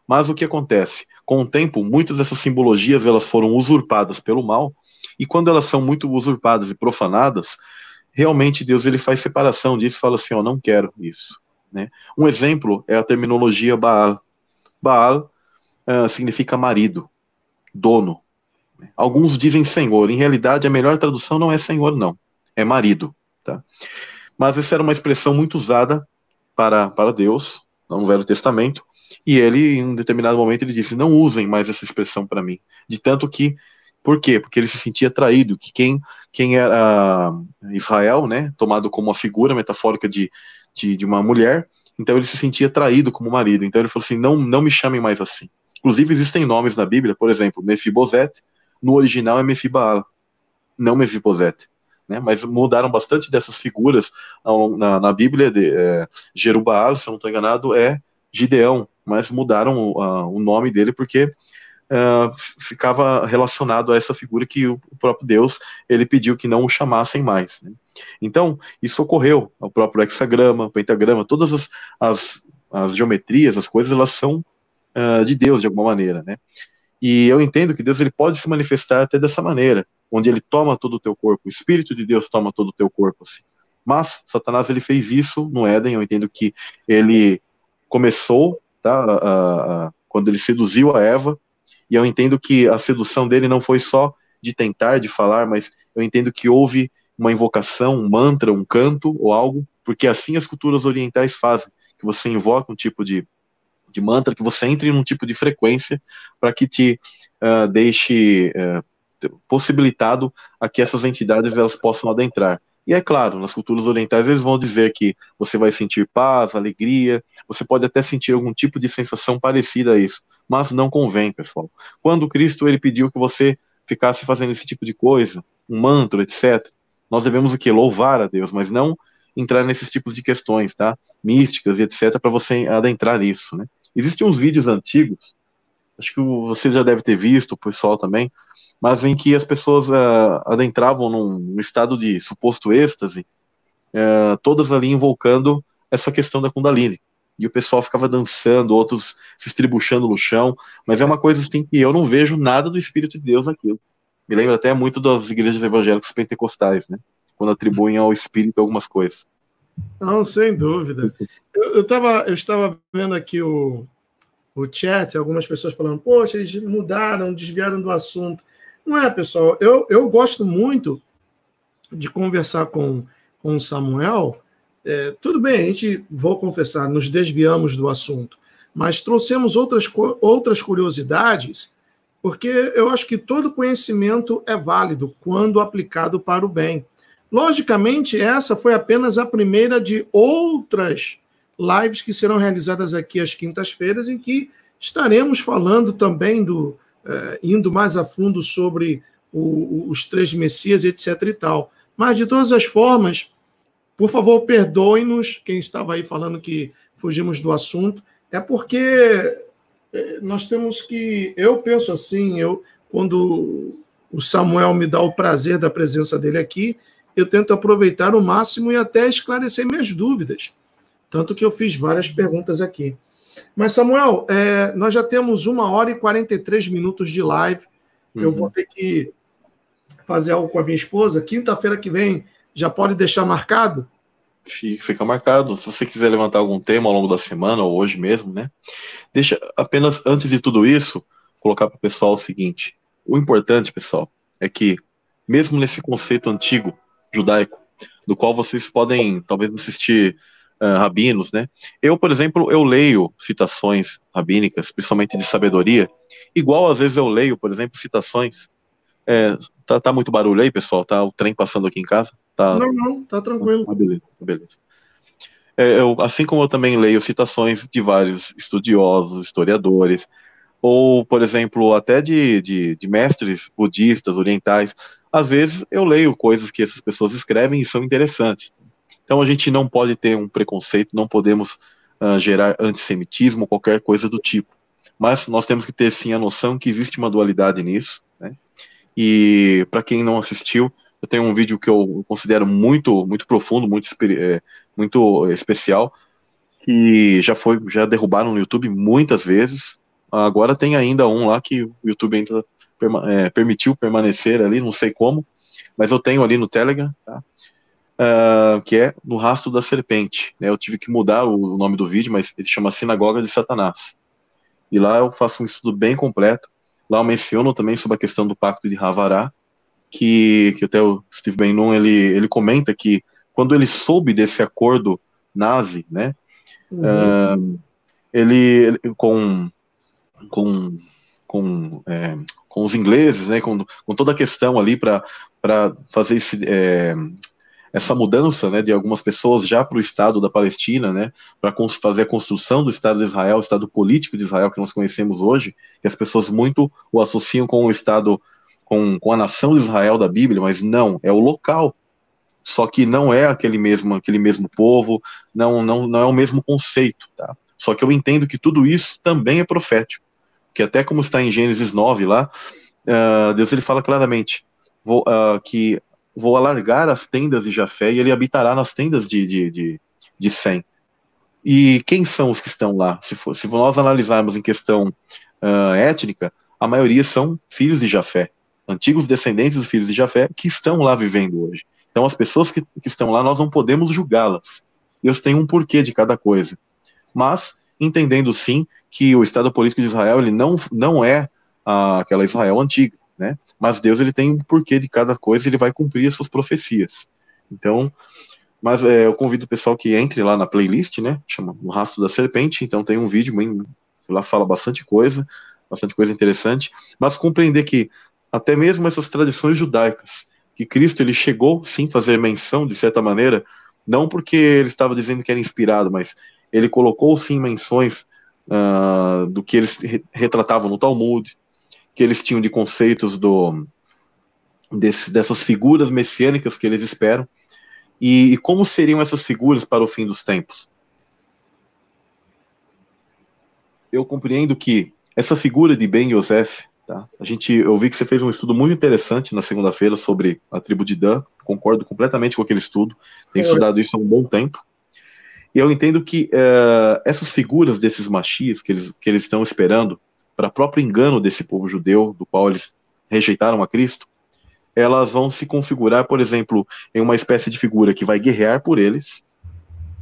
Speaker 3: Mas o que acontece? Com o tempo, muitas dessas simbologias elas foram usurpadas pelo mal, e quando elas são muito usurpadas e profanadas, realmente Deus ele faz separação disso e fala assim, não quero isso. Né? Um exemplo é a terminologia Baal. Baal significa marido, dono. Alguns dizem senhor, em realidade a melhor tradução não é senhor não, é marido. Tá? Mas essa era uma expressão muito usada para Deus, no Velho Testamento, e ele, em um determinado momento, ele disse, não usem mais essa expressão para mim. De tanto que, por quê? Porque ele se sentia traído, que quem era Israel, né, tomado como uma figura metafórica de uma mulher, então ele se sentia traído como marido. Então ele falou assim, não me chamem mais assim. Inclusive existem nomes na Bíblia, por exemplo, Mefibosete, no original é Mefibaal, não Mefibosete, né? Mas mudaram bastante dessas figuras na Bíblia. Jerubaal, se eu não estou enganado, é Gideão, mas mudaram o nome dele porque ficava relacionado a essa figura que o próprio Deus ele pediu que não o chamassem mais, né? Então, isso ocorreu. O próprio hexagrama, o pentagrama, todas as geometrias, as coisas, elas são de Deus, de alguma maneira, né? E eu entendo que Deus ele pode se manifestar até dessa maneira, onde ele toma todo o teu corpo, o Espírito de Deus toma todo o teu corpo, assim. Mas Satanás ele fez isso no Éden. Eu entendo que ele começou, tá, quando ele seduziu a Eva, e eu entendo que a sedução dele não foi só de tentar, de falar, mas eu entendo que houve uma invocação, um mantra, um canto ou algo, porque assim as culturas orientais fazem, que você invoca um tipo de mantra, que você entre num tipo de frequência para que te deixe possibilitado a que essas entidades elas possam adentrar. E é claro, nas culturas orientais eles vão dizer que você vai sentir paz, alegria, você pode até sentir algum tipo de sensação parecida a isso, mas não convém, pessoal. Quando Cristo ele pediu que você ficasse fazendo esse tipo de coisa, um mantra, etc., nós devemos o quê? Louvar a Deus, mas não entrar nesses tipos de questões, tá? Místicas e etc., para você adentrar nisso, né? Existem uns vídeos antigos, acho que você já deve ter visto, o pessoal também, mas em que as pessoas adentravam num estado de suposto êxtase, todas ali invocando essa questão da Kundalini. E o pessoal ficava dançando, outros se estribuchando no chão, mas é uma coisa assim que eu não vejo nada do Espírito de Deus naquilo. Me lembra até muito das igrejas evangélicas pentecostais, né? Quando atribuem ao Espírito algumas coisas.
Speaker 2: Não, sem dúvida. Eu estava vendo aqui o chat, algumas pessoas falando, poxa, eles mudaram, desviaram do assunto. Não é, pessoal, eu gosto muito de conversar com o Samuel. Tudo bem, a gente, vou confessar, nos desviamos do assunto, mas trouxemos outras curiosidades, porque eu acho que todo conhecimento é válido quando aplicado para o bem. Logicamente, essa foi apenas a primeira de outras lives que serão realizadas aqui às quintas-feiras, em que estaremos falando também indo mais a fundo sobre os três Messias, etc. e tal. Mas, de todas as formas, por favor, perdoem-nos, quem estava aí falando que fugimos do assunto, é porque nós temos que... Eu penso assim, quando o Samuel me dá o prazer da presença dele aqui, eu tento aproveitar o máximo e até esclarecer minhas dúvidas. Tanto que eu fiz várias perguntas aqui. Mas, Samuel, nós já temos 1h43 de live. Eu vou ter que fazer algo com a minha esposa. Quinta-feira que vem, já pode deixar marcado?
Speaker 3: Fica marcado. Se você quiser levantar algum tema ao longo da semana, ou hoje mesmo, né? Deixa apenas, antes de tudo isso, colocar para o pessoal o seguinte. O importante, pessoal, é que, mesmo nesse conceito antigo, judaico, do qual vocês podem, talvez, assistir rabinos, né? Eu, por exemplo, eu leio citações rabínicas, principalmente de sabedoria, igual às vezes eu leio, por exemplo, citações... Tá muito barulho aí, pessoal? Tá o trem passando aqui em casa? Tá...
Speaker 2: Não, tá tranquilo.
Speaker 3: Beleza. Assim como eu também leio citações de vários estudiosos, historiadores, ou, por exemplo, até de mestres budistas, orientais, às vezes eu leio coisas que essas pessoas escrevem e são interessantes. Então a gente não pode ter um preconceito, não podemos gerar antissemitismo, qualquer coisa do tipo. Mas nós temos que ter sim a noção que existe uma dualidade nisso, né? E para quem não assistiu, eu tenho um vídeo que eu considero muito, muito profundo, muito especial, que já derrubaram no YouTube muitas vezes. Agora tem ainda um lá que o YouTube ainda permitiu permanecer ali, não sei como, mas eu tenho ali no Telegram, tá? Que é No Rastro da Serpente, né? Eu tive que mudar o nome do vídeo, mas ele chama Sinagoga de Satanás. E lá eu faço um estudo bem completo. Lá eu menciono também sobre a questão do pacto de Havará, que até o Steve Bannon, ele comenta que quando ele soube desse acordo nazi, né, ele com os ingleses, né, com toda a questão ali para fazer essa mudança, né, de algumas pessoas já para o Estado da Palestina, né, para fazer a construção do Estado de Israel, o Estado político de Israel que nós conhecemos hoje, que as pessoas muito o associam com o Estado, com a nação de Israel da Bíblia, mas não, é o local. Só que não é aquele mesmo povo, não é o mesmo conceito, tá? Só que eu entendo que tudo isso também é profético, que até como está em Gênesis 9 lá, Deus ele fala claramente que vou alargar as tendas de Jafé e ele habitará nas tendas de Sem. E quem são os que estão lá? Se nós analisarmos em questão étnica, a maioria são filhos de Jafé, antigos descendentes dos filhos de Jafé, que estão lá vivendo hoje. Então, as pessoas que estão lá, nós não podemos julgá-las. Deus tem um porquê de cada coisa. Mas, entendendo sim que o Estado político de Israel ele não é aquela Israel antiga, né? Mas Deus ele tem um porquê de cada coisa e ele vai cumprir as suas profecias. Então, mas eu convido o pessoal que entre lá na playlist, né? Chama O Rastro da Serpente. Então, tem um vídeo, lá fala bastante coisa interessante. Mas compreender que até mesmo essas tradições judaicas, que Cristo ele chegou sim fazer menção de certa maneira, não porque ele estava dizendo que era inspirado, mas ele colocou sim menções do que eles retratavam no Talmud, que eles tinham de conceitos dessas figuras messiânicas que eles esperam, e como seriam essas figuras para o fim dos tempos. Eu compreendo que essa figura de Ben Yosef, tá? Eu vi que você fez um estudo muito interessante na segunda-feira sobre a tribo de Dan, concordo completamente com aquele estudo, tenho estudado isso há um bom tempo, e eu entendo que essas figuras desses Mashias que eles estão esperando, para o próprio engano desse povo judeu, do qual eles rejeitaram a Cristo, elas vão se configurar, por exemplo, em uma espécie de figura que vai guerrear por eles,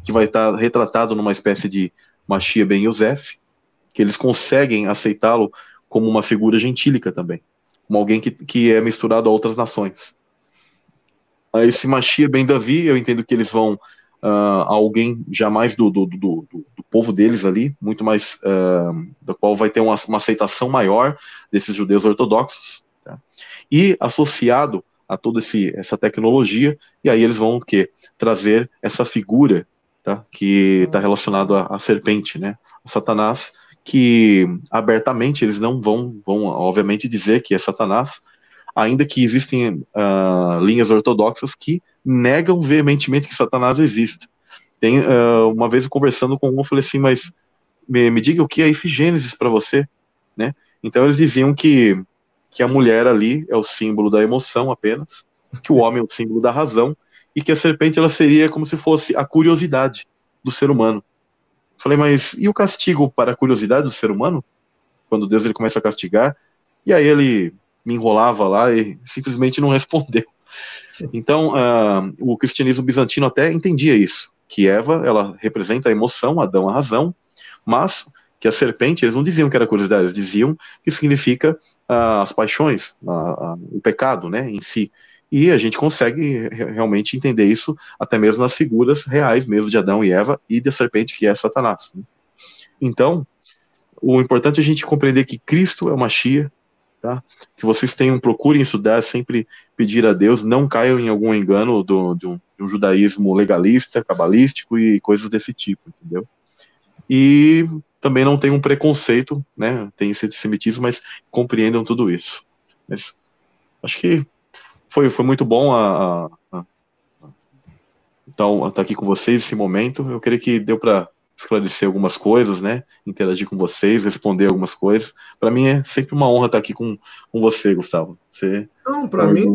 Speaker 3: que vai estar retratado numa espécie de Mashiach Ben Yosef, que eles conseguem aceitá-lo como uma figura gentílica também, como alguém que é misturado a outras nações. Esse Mashiach Ben Davi, eu entendo que eles vão alguém jamais do povo deles ali, muito mais do qual vai ter uma aceitação maior desses judeus ortodoxos, tá? E associado a toda essa tecnologia, e aí eles vão trazer essa figura, tá? Que está relacionado à serpente, né? A Satanás, que abertamente eles não vão obviamente dizer que é Satanás, ainda que existem linhas ortodoxas que negam veementemente que Satanás exista. Uma vez conversando com um, eu falei assim, mas me diga o que é esse Gênesis para você, né? Então eles diziam que a mulher ali é o símbolo da emoção apenas, que o homem é o símbolo da razão, e que a serpente ela seria como se fosse a curiosidade do ser humano. Falei, mas e o castigo para a curiosidade do ser humano? Quando Deus ele começa a castigar, e aí ele me enrolava lá e simplesmente não respondeu. Então, o cristianismo bizantino até entendia isso, que Eva, ela representa a emoção, Adão a razão, mas que a serpente, eles não diziam que era curiosidade, eles diziam que significa as paixões, o pecado, né, em si. E a gente consegue realmente entender isso até mesmo nas figuras reais mesmo de Adão e Eva e da serpente, que é Satanás, né? Então, o importante é a gente compreender que Cristo é o Mashiach, tá? Que vocês procurem estudar, sempre pedir a Deus, não caiam em algum engano de um judaísmo legalista, cabalístico e coisas desse tipo, entendeu? E também não tem um preconceito, né? Tem esse antissemitismo, mas compreendam tudo isso. Mas acho que foi muito bom então, estar aqui com vocês nesse momento. Eu creio que deu para esclarecer algumas coisas, né? Interagir com vocês, responder algumas coisas. Para mim é sempre uma honra estar aqui com você, Gustavo.
Speaker 2: Não, para mim,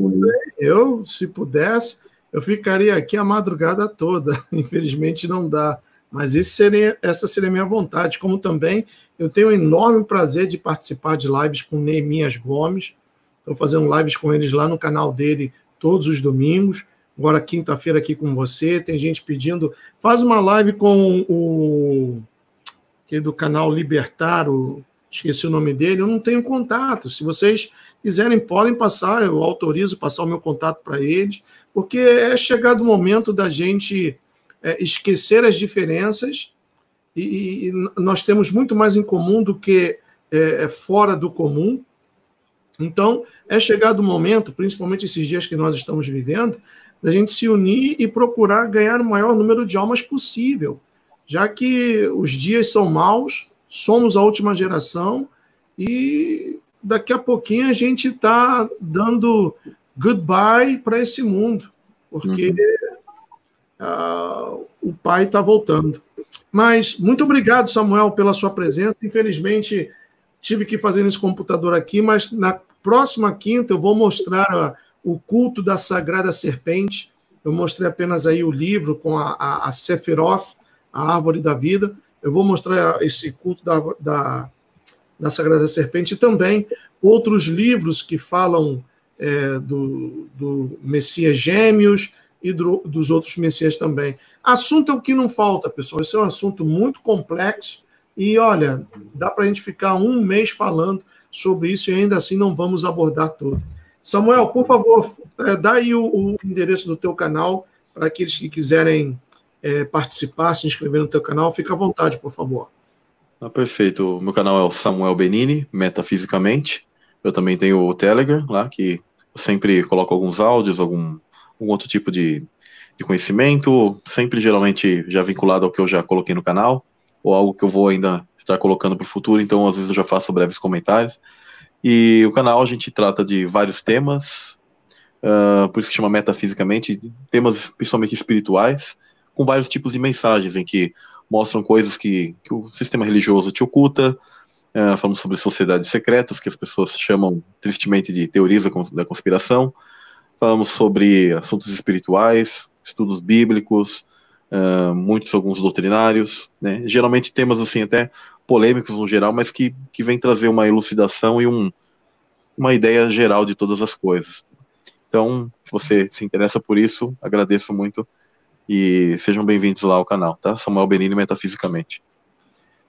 Speaker 2: se pudesse, eu ficaria aqui a madrugada toda. Infelizmente não dá. Mas essa seria a minha vontade. Como também eu tenho um enorme prazer de participar de lives com Neemias Gomes. Estou fazendo lives com eles lá no canal dele todos os domingos. Agora, quinta-feira, aqui com você. Tem gente pedindo, faz uma live com o do canal Libertar, esqueci o nome dele, eu não tenho contato. Se vocês quiserem, podem passar, eu autorizo passar o meu contato para eles, porque é chegado o momento da gente esquecer as diferenças e nós temos muito mais em comum do que fora do comum. Então, é chegado o momento, principalmente esses dias que nós estamos vivendo, da gente se unir e procurar ganhar o maior número de almas possível, já que os dias são maus, somos a última geração e daqui a pouquinho a gente está dando goodbye para esse mundo, porque o pai está voltando. Mas muito obrigado, Samuel, pela sua presença. Infelizmente, tive que fazer nesse computador aqui, mas na próxima quinta eu vou mostrar o culto da Sagrada Serpente. Eu mostrei apenas aí o livro com a Sephiroth, a Árvore da Vida. Eu vou mostrar esse culto da Sagrada Serpente e também outros livros que falam do Messias Gêmeos e dos outros Messias também. Assunto é o que não falta, pessoal. Esse é um assunto muito complexo e, olha, dá para a gente ficar um mês falando sobre isso e ainda assim não vamos abordar tudo. Samuel, por favor, dá aí o endereço do teu canal para aqueles que quiserem participar, se inscrever no teu canal. Fica à vontade, por favor.
Speaker 3: Perfeito. O meu canal é o Samuel Benini, Metafisicamente. Eu também tenho o Telegram lá, que eu sempre coloco alguns áudios, algum outro tipo de conhecimento, sempre geralmente já vinculado ao que eu já coloquei no canal, ou algo que eu vou ainda estar colocando para o futuro, então às vezes eu já faço breves comentários. E o canal a gente trata de vários temas, por isso que chama Metafisicamente, temas principalmente espirituais, com vários tipos de mensagens em que mostram coisas que o sistema religioso te oculta. Falamos sobre sociedades secretas, que as pessoas chamam tristemente de teorias da conspiração. Falamos sobre assuntos espirituais, estudos bíblicos, alguns doutrinários, né? Geralmente temas assim até polêmicos no geral, mas que vem trazer uma elucidação e uma ideia geral de todas as coisas. Então, se você se interessa por isso, agradeço muito e sejam bem-vindos lá ao canal, tá? Samuel Benini, Metafisicamente.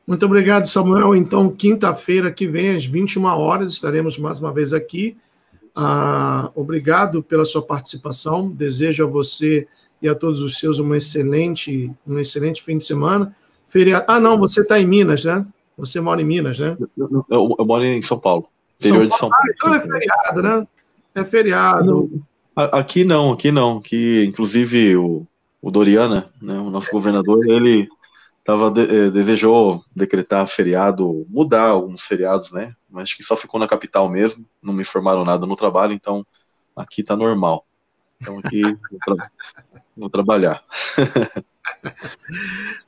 Speaker 2: Muito obrigado, Samuel. Então, quinta-feira que vem, às 21 horas, estaremos mais uma vez aqui. Obrigado pela sua participação. Desejo a você e a todos os seus um excelente fim de semana. Não, você está em Minas, né? Você mora em Minas, né?
Speaker 3: Eu moro em São Paulo, interior de São Paulo.
Speaker 2: Então é feriado, né? É feriado.
Speaker 3: Não, aqui não. Que inclusive o Doriana, né, o nosso governador, ele desejou decretar feriado, mudar alguns feriados, né? Mas acho que só ficou na capital mesmo, não me informaram nada no trabalho, então aqui tá normal. Então aqui vou trabalhar.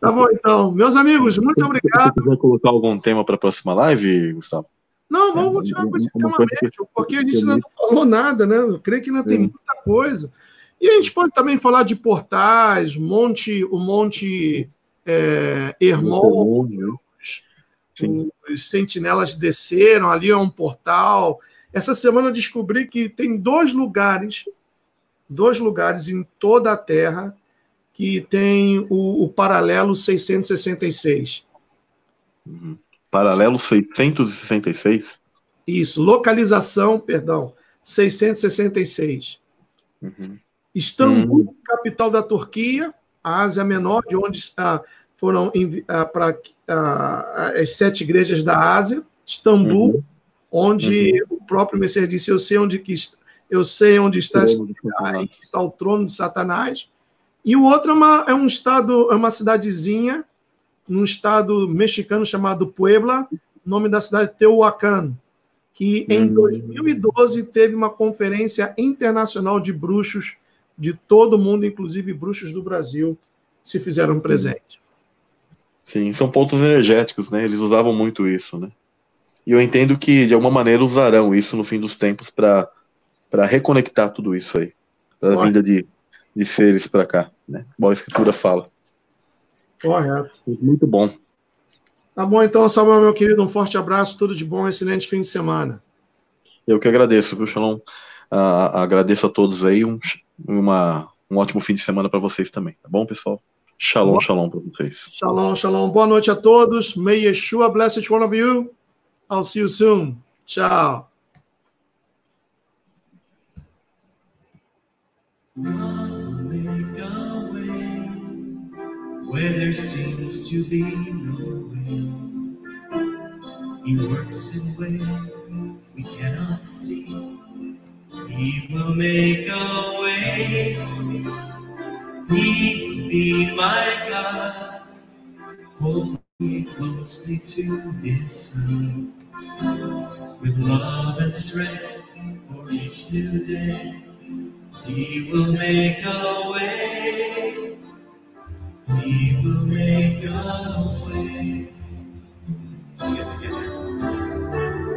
Speaker 2: Tá bom, então. Meus amigos, muito obrigado.
Speaker 3: Se quiser colocar algum tema para a próxima live, Gustavo?
Speaker 2: Não, vamos continuar com esse tema mesmo, porque a gente ainda não falou nada, né? Eu creio que ainda tem muita coisa. E a gente pode também falar de portais, o Monte Hermon, os sentinelas desceram, ali é um portal. Essa semana eu descobri que tem dois lugares em toda a Terra que tem o paralelo 666.
Speaker 3: Paralelo 666?
Speaker 2: Isso, localização, 666. Istambul, capital da Turquia, a Ásia Menor, de onde foram para as 7 igrejas da Ásia. Istambul, onde o próprio Messias disse: eu sei onde está o trono de Satanás. E o outro é um estado, é uma cidadezinha, num estado mexicano chamado Puebla, o nome da cidade é Tehuacán, que em 2012 teve uma conferência internacional de bruxos de todo mundo, inclusive bruxos do Brasil, se fizeram presente.
Speaker 3: Sim, são pontos energéticos, né? Eles usavam muito isso, né? E eu entendo que, de alguma maneira, usarão isso no fim dos tempos para reconectar tudo isso aí, para a vinda de seres para cá, né? Igual a Escritura fala.
Speaker 2: Correto.
Speaker 3: Muito bom.
Speaker 2: Tá bom, então, Samuel, meu querido, um forte abraço, tudo de bom, excelente fim de semana.
Speaker 3: Eu que agradeço, viu, Shalom? Agradeço a todos aí, um ótimo fim de semana para vocês também, tá bom, pessoal? Shalom, shalom para vocês.
Speaker 2: Shalom, shalom. Boa noite a todos. May Yeshua bless each one of you. I'll see you soon. Tchau. Where there seems to be no way, He works in ways
Speaker 5: we cannot see. He will make a way for me. He will be my God. Hold me closely to his side. With love and strength for each new day, he will make a way. He will make a way. Sing it together.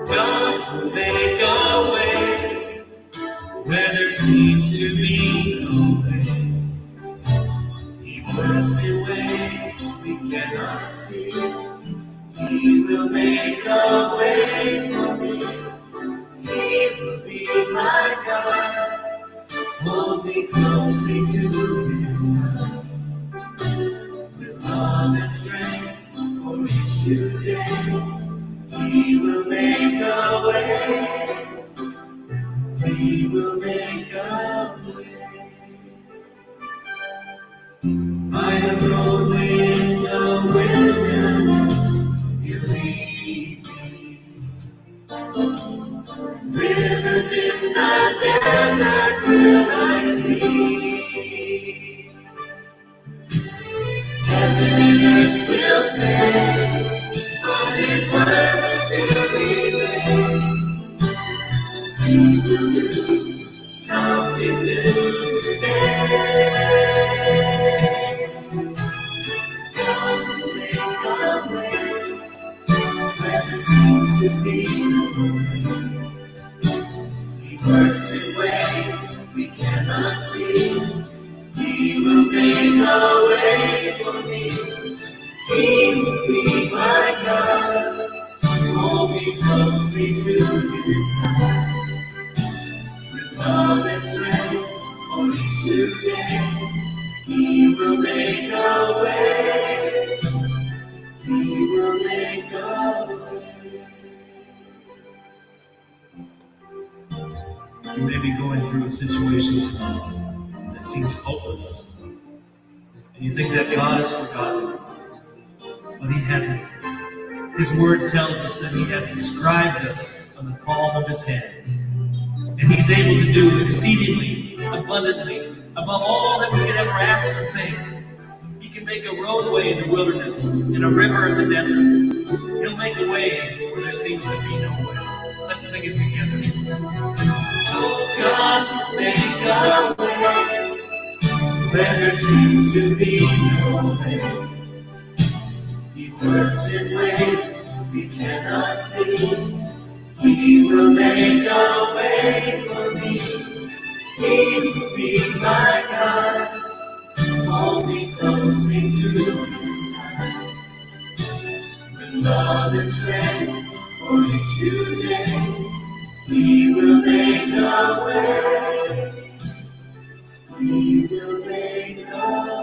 Speaker 5: God will make a way where there seems to be no way. He works in ways we cannot see. He will make a way for me. He will be my God. Hold me closely to his side. With love and strength for each new day, he will make a way. He will make a way. I have rolled in the wilderness, you lead me. Rivers in the desert will I see. Heaven and earth will fade, but his word will still remain. He will do something new today. God will make a way where there seems to be no way. He works in ways we cannot see. He will make a way for me. He will be my God. Hold me closely to his side. With love and strength for each new day, he will make a way. He will make a way. You may be going through a situation that seems hopeless, and you think that God has forgotten, but he hasn't. His word tells us that he has inscribed us on the palm of his hand, and he's able to do exceedingly, abundantly, above all that we could ever ask or think. He can make a roadway in the wilderness, and a river in the desert. He'll make a way where there seems to be no way. Let's sing it together. Oh, God, make a way where there seems to be no way. He works in ways we cannot see. He will make a way for me. He will be my God. Hold me closely to his side. With love and strength for each new day, he will make a way. He will make a way.